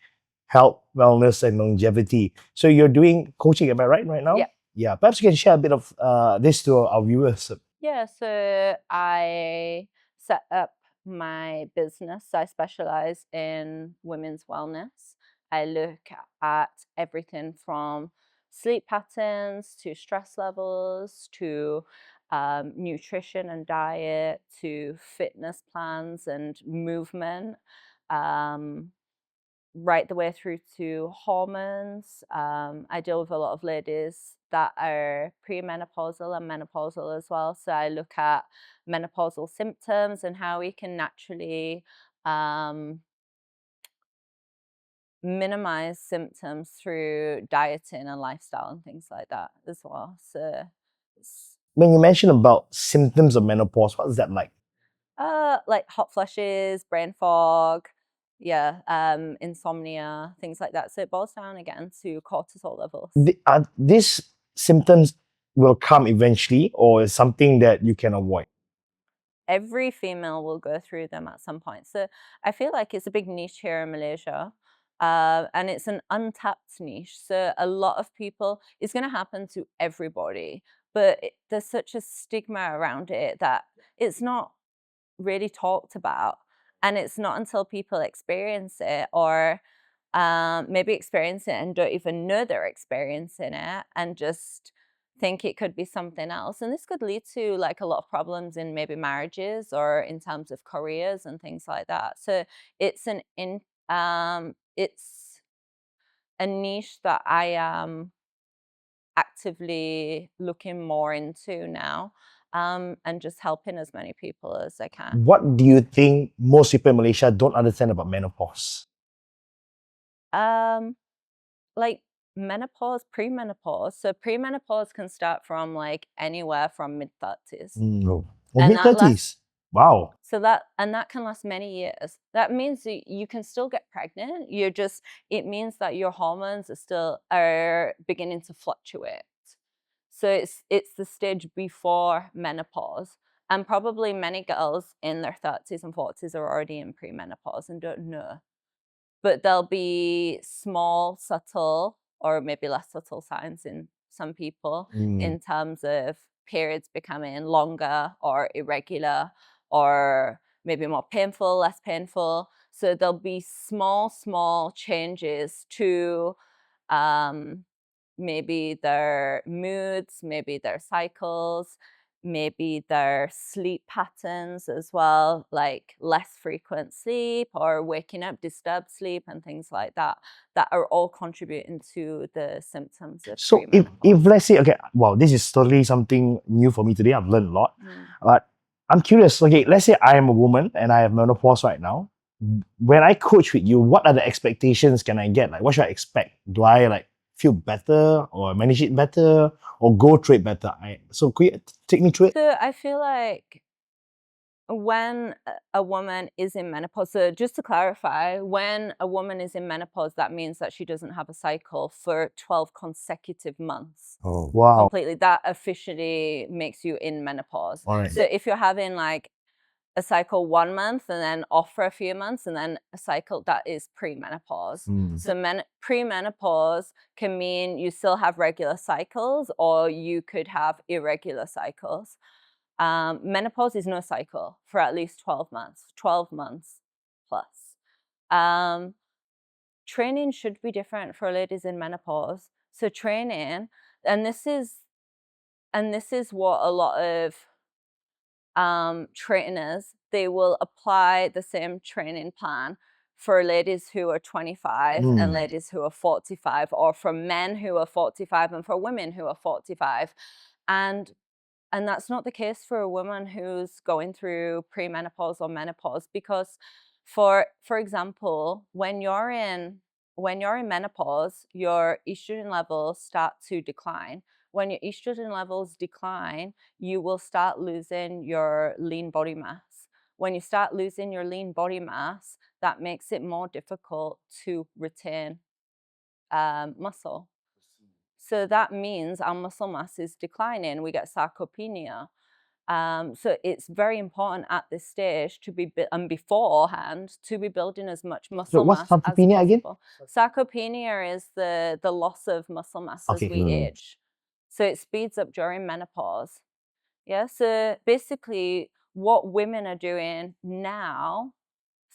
health, wellness, and longevity. So you're doing coaching, am I right now? Yeah. Yeah. Perhaps you can share a bit of this to our viewers. Yeah, so I set up my business. I specialize in women's wellness. I look at everything from sleep patterns to stress levels to nutrition and diet to fitness plans and movement. Um, right the way through to hormones. I deal with a lot of ladies that are premenopausal and menopausal as well. So I look at menopausal symptoms and how we can naturally minimize symptoms through dieting and lifestyle and things like that as well. So When you mention about symptoms of menopause, what is that like? like hot flushes, brain fog, yeah, insomnia, things like that. So it boils down again to cortisol levels. Are these symptoms will come eventually, or is something that you can avoid? Every female will go through them at some point. So I feel like it's a big niche here in Malaysia. And it's an untapped niche. So a lot of people, it's going to happen to everybody, but there's such a stigma around it that it's not really talked about. And it's not until people experience it or maybe experience it and don't even know they're experiencing it and just think it could be something else. And this could lead to like a lot of problems in maybe marriages or in terms of careers and things like that. So it's it's a niche that I am actively looking more into now, and just helping as many people as I can. What do you think most people in Malaysia don't understand about menopause? Like menopause, premenopause. So premenopause can start from like anywhere from mid-30s. Oh, And mid that lasts 30s. Wow. so that can last many years. That means that you can still get pregnant. It means that your hormones are beginning to fluctuate. So it's the stage before menopause. And probably many girls in their 30s and 40s are already in premenopause and don't know. But there'll be small, subtle, or maybe less subtle signs in some people in terms of periods becoming longer or irregular or maybe more painful, less painful. So there'll be small changes to um, maybe their moods, maybe their cycles, maybe their sleep patterns as well, like less frequent sleep or waking up, disturbed sleep, and things like that, that are all contributing to the symptoms of So if premenopause. let's say, okay, wow, this is totally something new for me today. I've learned a lot. But I'm curious, okay, let's say I am a woman and I have menopause right now. When I coach with you, what are the expectations can I get? Like what should I expect? Do I like feel better or manage it better or go through it better? So could you take me through it? So I feel like when a woman is in menopause, so just to clarify, when a woman is in menopause, that means that she doesn't have a cycle for 12 consecutive months. Oh, Wow. Completely. That officially makes you in menopause. All right. So if you're having like a cycle 1 month and then off for a few months and then a cycle, that is premenopause. So premenopause can mean you still have regular cycles or you could have irregular cycles. Menopause is no cycle for at least 12 months plus. Training should be different for ladies in menopause. So training, and this is what a lot of trainers, they will apply the same training plan for ladies who are 25 and ladies who are 45, or for men who are 45 and for women who are 45. And that's not the case for a woman who's going through premenopause or menopause, because for example, when you're in menopause, your estrogen levels start to decline. When your estrogen levels decline, you will start losing your lean body mass. When you start losing your lean body mass, that makes it more difficult to retain muscle. So that means our muscle mass is declining. We get sarcopenia. So it's very important at this stage to be, and beforehand, to be building as much muscle what's mass as sarcopenia again? possible. Sarcopenia is the loss of muscle mass as Okay. we age. So it speeds up during menopause. Yeah. So basically, what women are doing now,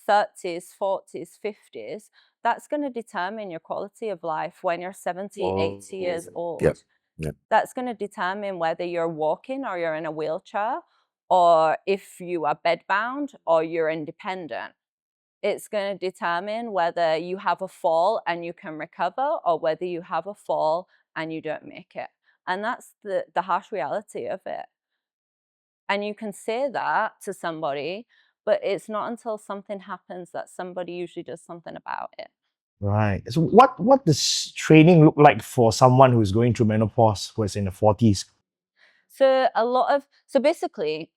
30s, 40s, 50s, that's going to determine your quality of life when you're 70, 80 years old. Yep. Yep. That's going to determine whether you're walking or you're in a wheelchair, or if you are bedbound or you're independent. It's going to determine whether you have a fall and you can recover, or whether you have a fall and you don't make it. And that's the harsh reality of it. And you can say that to somebody, but it's not until something happens that somebody usually does something about it. Right. So what does training look like for someone who's going through menopause, who is in the 40s? So basically,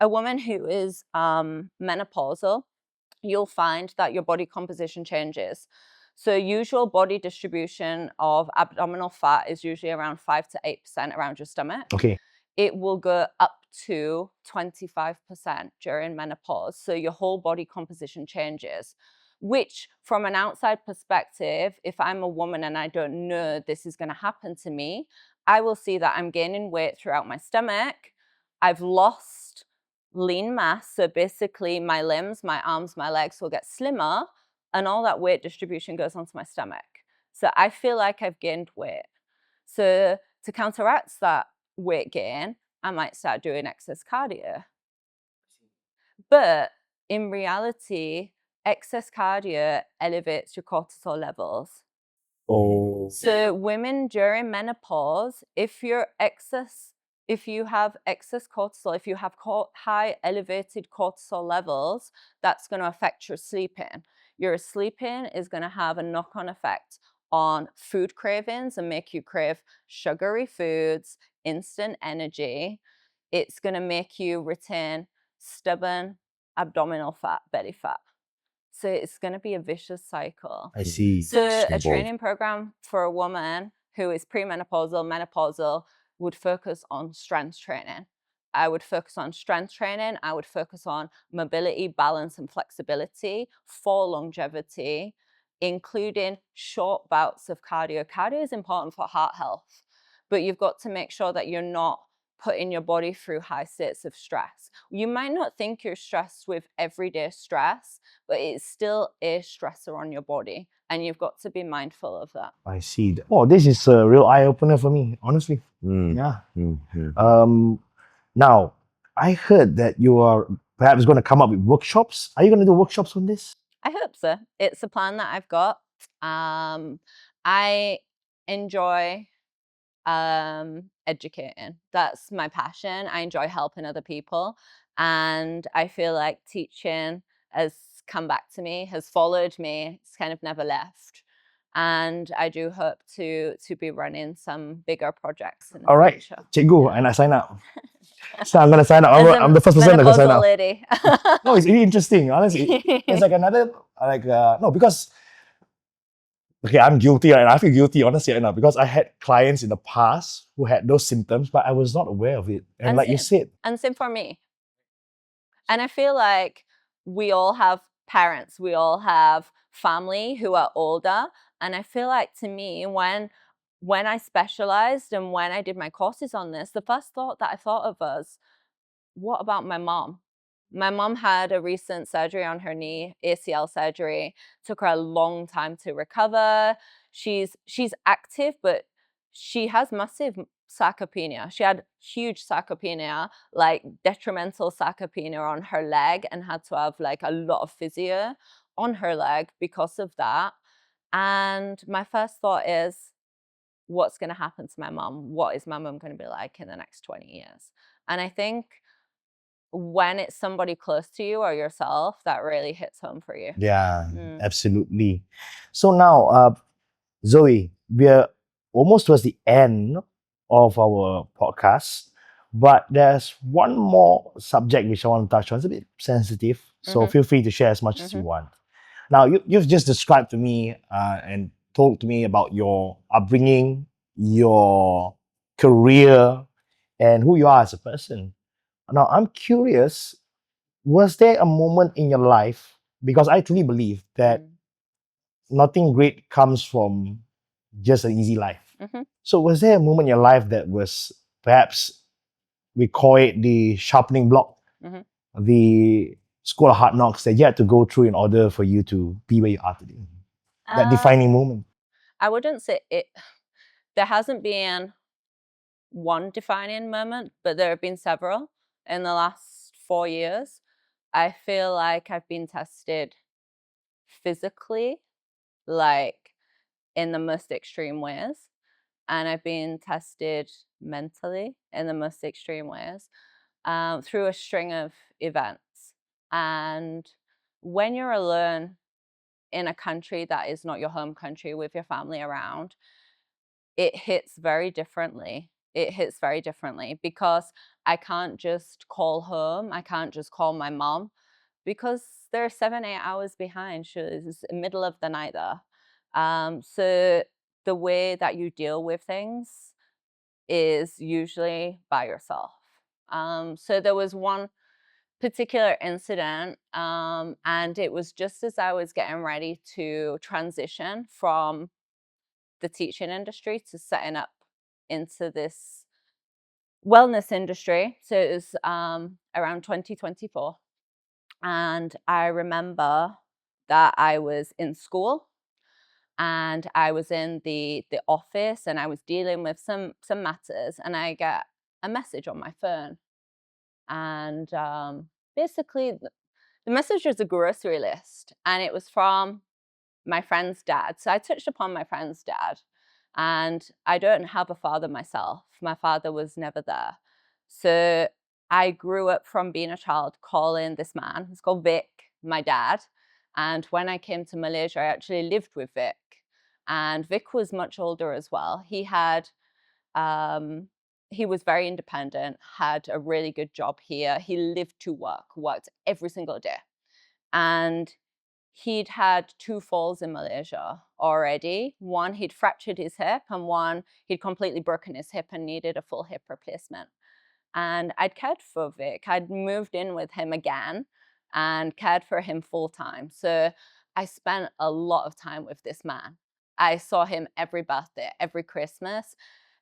a woman who is menopausal, you'll find that your body composition changes. So usual body distribution of abdominal fat is usually around 5 to 8% around your stomach. Okay. It will go up to 25% during menopause. So your whole body composition changes, which from an outside perspective, if I'm a woman and I don't know this is going to happen to me, I will see that I'm gaining weight throughout my stomach. I've lost lean mass. So basically my limbs, my arms, my legs will get slimmer, and all that weight distribution goes onto my stomach. So I feel like I've gained weight. So to counteract that weight gain, I might start doing excess cardio. But in reality, excess cardio elevates your cortisol levels. Oh. So women during menopause, if you have excess cortisol, if you have high elevated cortisol levels, that's going to affect your sleeping. Your sleeping is going to have a knock-on effect on food cravings and make you crave sugary foods, instant energy. It's going to make you retain stubborn abdominal fat, belly fat. So it's going to be a vicious cycle. I see. So a Snowball. training program for a woman who is premenopausal, menopausal would focus on strength training. I would focus on strength training. I would focus on mobility, balance, and flexibility for longevity, including short bouts of cardio. Cardio is important for heart health, but you've got to make sure that you're not putting your body through high states of stress. You might not think you're stressed with everyday stress, but it's still a stressor on your body, and you've got to be mindful of that. I see. Oh, this is a real eye opener for me, honestly. Mm, Yeah. mm, mm. Now, I heard that you are perhaps going to come up with workshops. Are you going to do workshops on this? I hope so. It's a plan that I've got. I enjoy educating. That's my passion. I enjoy helping other people, and I feel like teaching has come back to me, has followed me. It's kind of never left. And I do hope to be running some bigger projects in the All right, future. Cikgu, and I sign up. So I'm going to sign up. As I'm the first person that can sign menopausal up. lady. No, it's really interesting. Honestly, it's like another no, because okay, I'm guilty and I feel guilty honestly right now because I had clients in the past who had those symptoms, but I was not aware of it. And like you said, And same for me. And I feel like we all have parents, we all have family who are older. And I feel like to me, when I specialized and when I did my courses on this, the first thought that I thought of was, what about my mom? My mom had a recent surgery on her knee, ACL surgery. Took her a long time to recover. She's active, but she has massive sarcopenia. She had huge sarcopenia, like detrimental sarcopenia on her leg, and had to have like a lot of physio on her leg because of that. And my first thought is, what's going to happen to my mom? What is my mom going to be like in the next 20 years? And I think when it's somebody close to you or yourself, that really hits home for you. yeah, absolutely. So now, Zoe, we're almost towards the end of our podcast, but there's one more subject which I want to touch on. It's a bit sensitive, so feel free to share as much as you want. Now, you've just described to me and told to me about your upbringing, your career, and who you are as a person. Now, I'm curious, was there a moment in your life, because I truly believe that nothing great comes from just an easy life. So was there a moment in your life that was perhaps, we call it the sharpening block, the school of hard knocks that you had to go through in order for you to be where you are today? That defining moment. I wouldn't say it. There hasn't been one defining moment, but there have been several in the last 4 years. I feel like I've been tested physically, like in the most extreme ways, and I've been tested mentally in the most extreme ways through a string of events. And when you're alone in a country that is not your home country with your family around, it hits very differently. It hits very differently because I can't just call home. I can't just call my mom because they're 7, 8 hours behind. It's the middle of the night there. So the way that you deal with things is usually by yourself. So there was one particular incident, and it was just as I was getting ready to transition from the teaching industry to setting up into this wellness industry. So it was around 2024. And I remember that I was in school and I was in the office and I was dealing with some matters, and I get a message on my phone. And basically, the message was a grocery list, and it was from my friend's dad. So I touched upon my friend's dad, and I don't have a father myself. My father was never there. So I grew up from being a child calling this man, he's called Vic, my dad. And when I came to Malaysia, I actually lived with Vic. And Vic was much older as well. He was very independent, had a really good job here. He lived to work, worked every single day. And he'd had 2 falls in Malaysia already. One, he'd fractured his hip, and one, he'd completely broken his hip and needed a full hip replacement. And I'd cared for Vic. I'd moved in with him again and cared for him full time. So I spent a lot of time with this man. I saw him every birthday, every Christmas,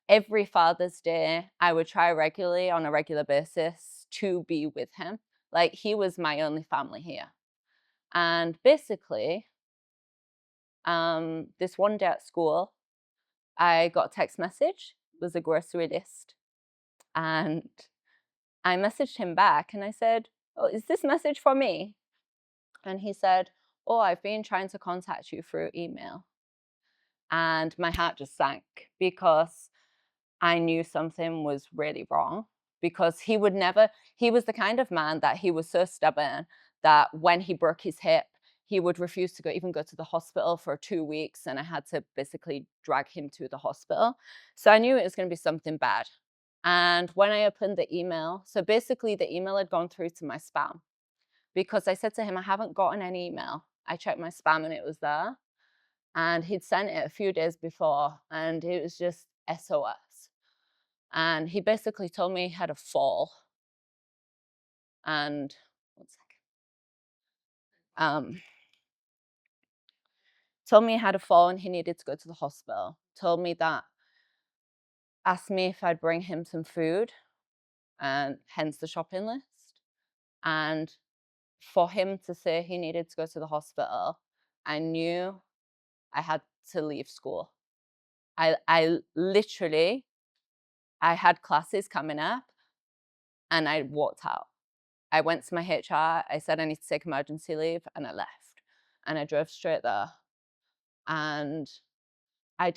every Father's Day. I would try regularly on a regular basis to be with him. Like, he was my only family here. And basically, this one day at school, I got a text message. It was a grocery list. And I messaged him back and I said, "Oh, is this message for me?" And he said, "Oh, I've been trying to contact you through email." And my heart just sank because I knew something was really wrong, because he would never, he was the kind of man that he was so stubborn that when he broke his hip, he would refuse to even go to the hospital for 2 weeks. And I had to basically drag him to the hospital. So I knew it was going to be something bad. And when I opened the email, so basically the email had gone through to my spam because I said to him, I haven't gotten any email. I checked my spam and it was there. And he'd sent it a few days before and it was just SOS. And he basically told me he had a fall. And one second. Told me he had a fall and he needed to go to the hospital. Told me that, asked me if I'd bring him some food, and hence the shopping list. And for him to say he needed to go to the hospital, I knew I had to leave school. I literally, I had classes coming up and I walked out. I went to my HR, I said I need to take emergency leave, and I left. And I drove straight there. And I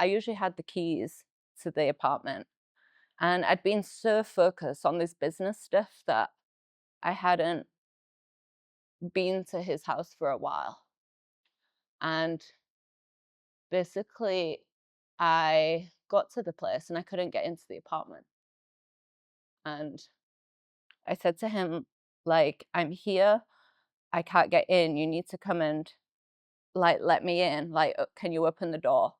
usually had the keys to the apartment. And I'd been so focused on this business stuff that I hadn't been to his house for a while. And basically, I got to the place and I couldn't get into the apartment. And I said to him, like, I'm here, I can't get in. You need to come and, like, let me in. Like, can you open the door?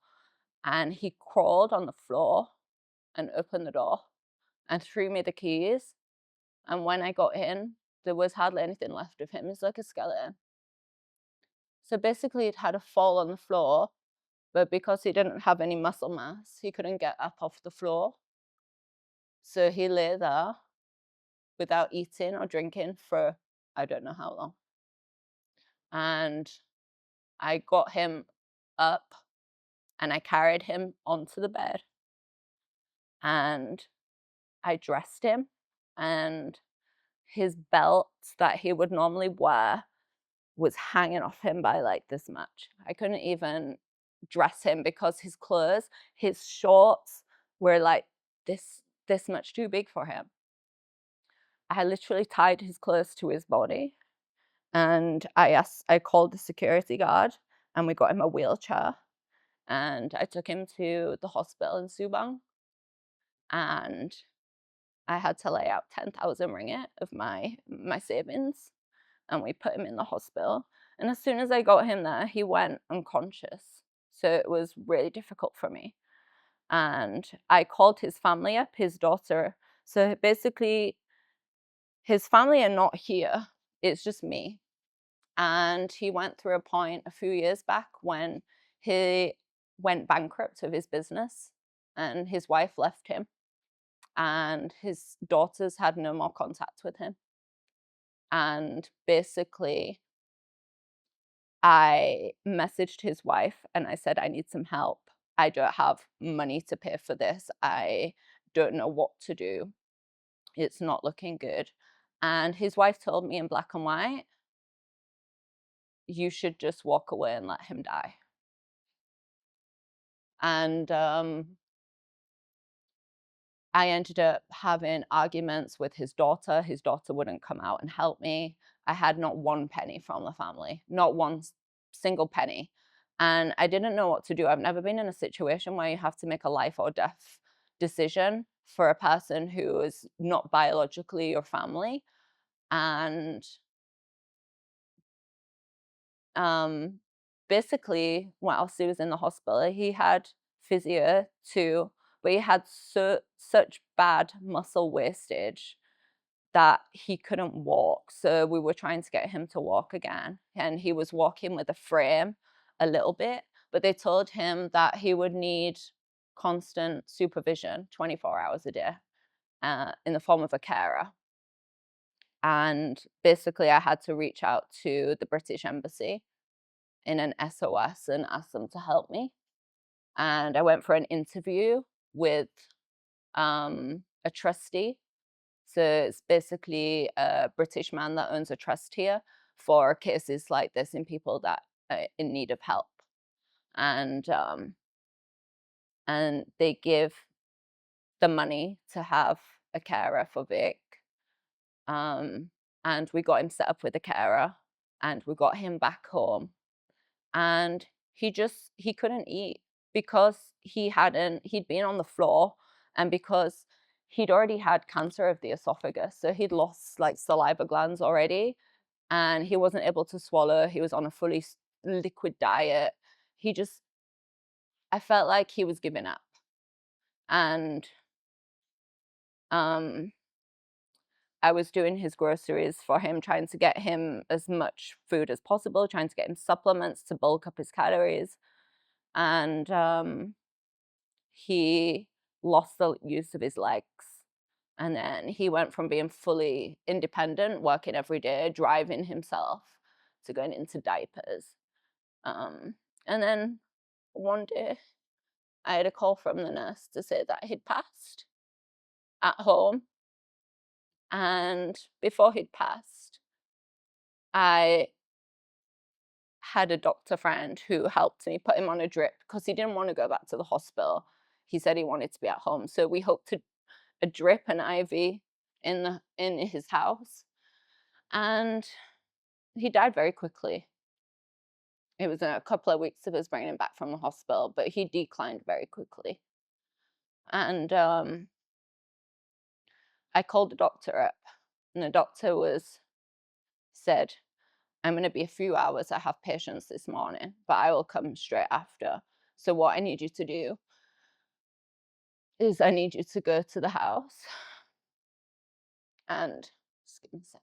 And he crawled on the floor and opened the door and threw me the keys. And when I got in, there was hardly anything left of him. He's like a skeleton. So basically, he'd had a fall on the floor, but because he didn't have any muscle mass, he couldn't get up off the floor. So he lay there without eating or drinking for I don't know how long. And I got him up and I carried him onto the bed and I dressed him, and his belt that he would normally wear was hanging off him by like this much. I couldn't even dress him because his clothes, his shorts were like this much too big for him. I literally tied his clothes to his body, and I called the security guard, and we got him a wheelchair, and I took him to the hospital in Subang, and I had to lay out 10,000 ringgit of my savings, and we put him in the hospital. And as soon as I got him there, he went unconscious. So it was really difficult for me. And I called his family up, his daughter. So basically, his family are not here. It's just me. And he went through a point a few years back when he went bankrupt of his business, and his wife left him, and his daughters had no more contact with him. And basically, I messaged his wife and I said, I need some help. I don't have money to pay for this. I don't know what to do. It's not looking good. And his wife told me in black and white, you should just walk away and let him die. And I ended up having arguments with his daughter. His daughter wouldn't come out and help me. I had not one penny from the family, not one single penny. And I didn't know what to do. I've never been in a situation where you have to make a life or death decision for a person who is not biologically your family. And basically, whilst he was in the hospital, he had physio too, but he had such bad muscle wastage that he couldn't walk. So we were trying to get him to walk again, and he was walking with a frame a little bit, but they told him that he would need constant supervision 24 hours a day in the form of a carer. And basically, I had to reach out to the British Embassy in an SOS and ask them to help me. And I went for an interview with a trustee. So it's basically a British man that owns a trust here for cases like this in people that are in need of help. And they give the money to have a carer for Vic. And we got him set up with a carer, and we got him back home. And he couldn't eat because he'd been on the floor, and because he'd already had cancer of the esophagus. So he'd lost like saliva glands already, and he wasn't able to swallow. He was on a fully liquid diet. I felt like he was giving up. And I was doing his groceries for him, trying to get him as much food as possible, trying to get him supplements to bulk up his calories. And he lost the use of his legs. And then he went from being fully independent, working every day, driving himself, to going into diapers. And then one day, I had a call from the nurse to say that he'd passed at home. And before he'd passed, I had a doctor friend who helped me put him on a drip because he didn't want to go back to the hospital. He said he wanted to be at home. So we hooked a drip and IV in his house, and he died very quickly. It was a couple of weeks of us bringing him back from the hospital, but he declined very quickly. And I called the doctor up, and the doctor said, I'm going to be a few hours. I have patients this morning, but I will come straight after. So what I need you to do is I need you to go to the house and just give me a sec.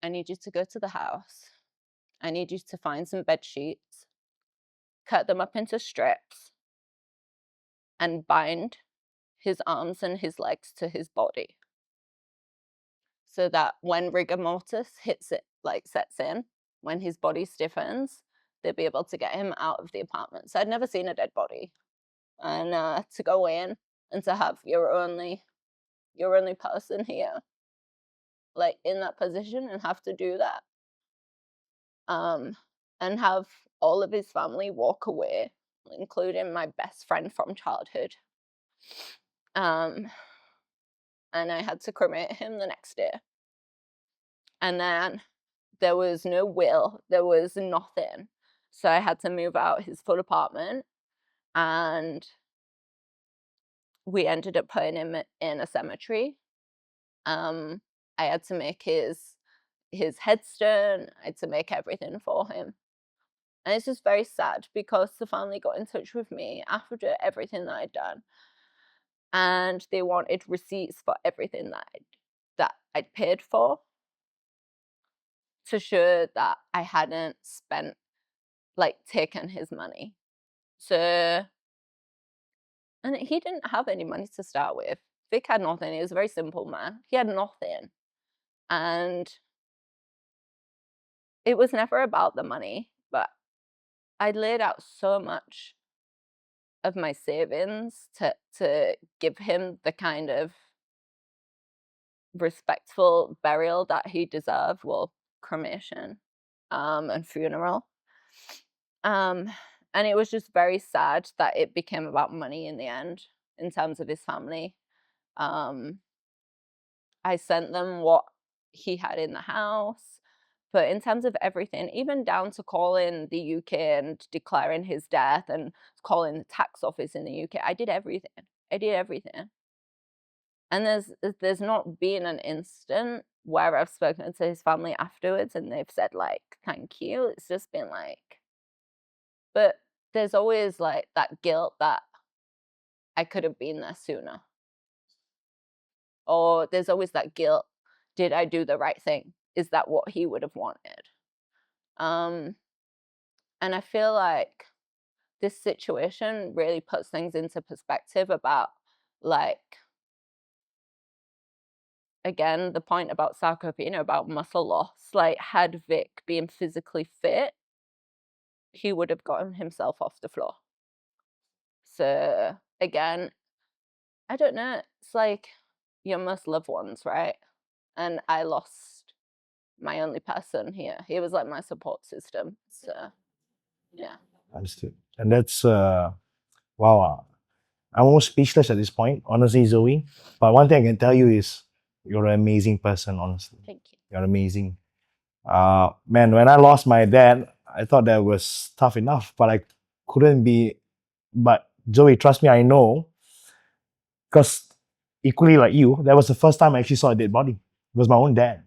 I need you to go to the house. I need you to find some bed sheets, cut them up into strips, and bind his arms and his legs to his body, so that when rigor mortis hits it, like sets in, when his body stiffens, they'll be able to get him out of the apartment. So I'd never seen a dead body. And to go in and to have your only person here, like in that position, and have to do that, and have all of his family walk away, including my best friend from childhood. And I had to cremate him the next day. And then there was no will, there was nothing. So I had to move out his full apartment, and we ended up putting him in a cemetery. I had to make his headstone, I had to make everything for him. And it's just very sad because the family got in touch with me after everything that I'd done, and they wanted receipts for everything that I'd paid for, to show that I hadn't spent, like, taken his money. So, and he didn't have any money to start with. Vic had nothing. He was a very simple man. He had nothing. And it was never about the money, but I laid out so much of my savings to give him the kind of respectful burial that he deserved. Well, cremation, and funeral. And it was just very sad that it became about money in the end, in terms of his family. I sent them what he had in the house, but in terms of everything, even down to calling the UK and declaring his death and calling the tax office in the UK, I did everything. And there's not been an instant where I've spoken to his family afterwards and they've said, like, thank you. It's just been like, but there's always, like, that guilt that I could have been there sooner. Or there's always that guilt, did I do the right thing? Is that what he would have wanted? And I feel like this situation really puts things into perspective about, like, again, the point about sarcopenia, about muscle loss. Like, had Vic been physically fit, he would have gotten himself off the floor. So again, I don't know. It's like your most loved ones, right? And I lost my only person here. He was like my support system. So yeah. Understood. And that's wow. I'm almost speechless at this point, honestly, Zoe. But one thing I can tell you is you're an amazing person, honestly. Thank you. You're amazing. Man, when I lost my dad, I thought that was tough enough, but I couldn't be. But Zoe, trust me, I know, because equally like you, that was the first time I actually saw a dead body. It was my own dad.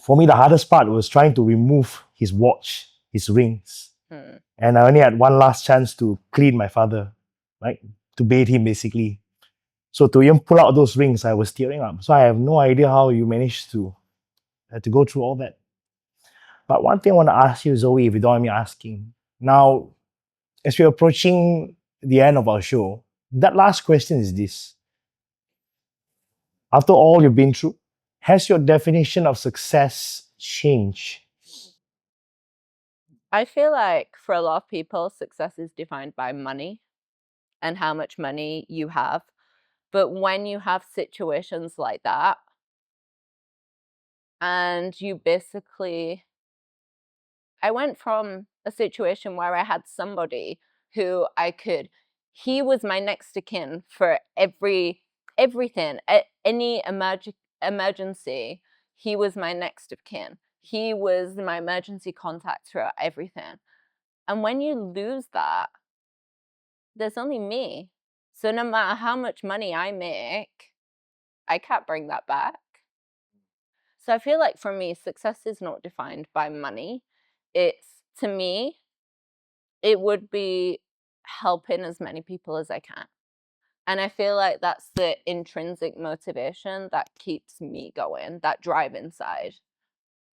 For me, the hardest part was trying to remove his watch, his rings. And I only had one last chance to clean my father, right? To bathe him, basically. So to even pull out those rings, I was tearing up. So I have no idea how you managed to go through all that. But one thing I want to ask you, Zoe, if you don't mind me asking. Now, as we're approaching the end of our show, that last question is this. After all you've been through, has your definition of success changed? I feel like for a lot of people, success is defined by money and how much money you have. But when you have situations like that, and you basically, I went from a situation where I had somebody who he was my next of kin for everything, any emergency, he was my next of kin. He was my emergency contact for everything. And when you lose that, there's only me. So no matter how much money I make, I can't bring that back. So I feel like for me, success is not defined by money. To me, it would be helping as many people as I can. And I feel like that's the intrinsic motivation that keeps me going, that drive inside,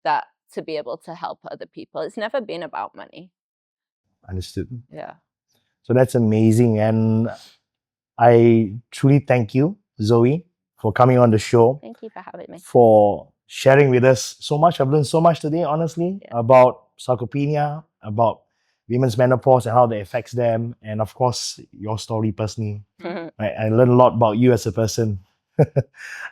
that to be able to help other people. It's never been about money. Understood. Yeah. So that's amazing. And I truly thank you, Zoe, for coming on the show. Thank you for having me. For sharing with us so much. I've learned so much today, honestly, about sarcopenia, about women's menopause and how that affects them, and of course your story personally. I learned a lot about you as a person.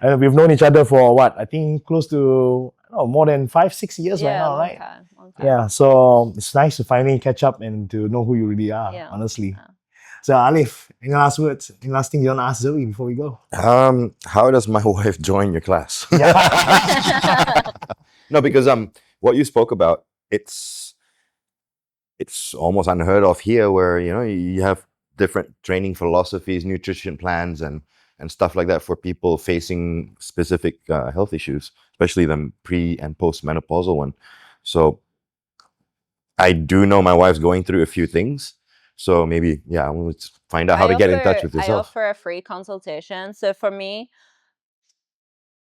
And we've known each other for what, I think close to more than 5-6 years right Yeah, now, long right? time, long time. Yeah, so it's nice to finally catch up and to know who you really are, Yeah. honestly. Yeah. So Alif, any last words? Any last thing you want to ask Zoe before we go? How does my wife join your class? Yeah. No, because what you spoke about, it's almost unheard of here, where you have different training philosophies, nutrition plans, and stuff like that for people facing specific health issues, especially the pre and post menopausal one. So I do know my wife's going through a few things. So maybe, yeah, I want to find out how to get in touch with I yourself. offer a free consultation. So for me,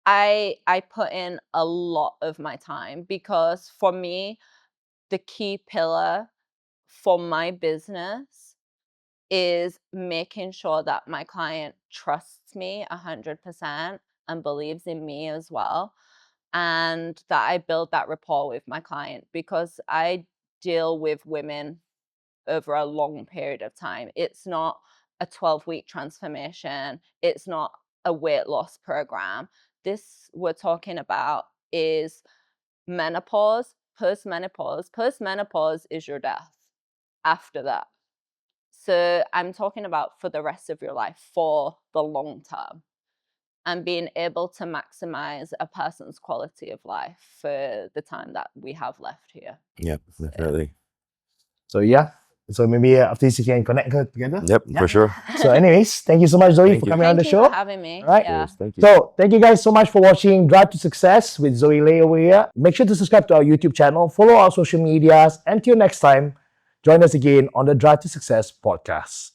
I put in a lot of my time, because for me, the key pillar for my business is making sure that my client trusts me 100% and believes in me as well, and that I build that rapport with my client, because I deal with women over a long period of time. It's not a 12-week transformation. It's not a weight loss program. This we're talking about is menopause, postmenopause. Postmenopause is your death after that. So I'm talking about for the rest of your life, for the long term, and being able to maximize a person's quality of life for the time that we have left here. Yeah, definitely. So yeah. So maybe after this you can connect her together. Yep, Yeah. for sure. So anyways, thank you so much, Zoe, Thank for you. coming on Thank the you show. for having me. All right. Yeah. Yes, thank you. So thank you guys so much for watching Drive to Success with Zoe Leigh over here. Make sure to subscribe to our YouTube channel, follow our social medias, and till next time, join us again on the Drive to Success podcast.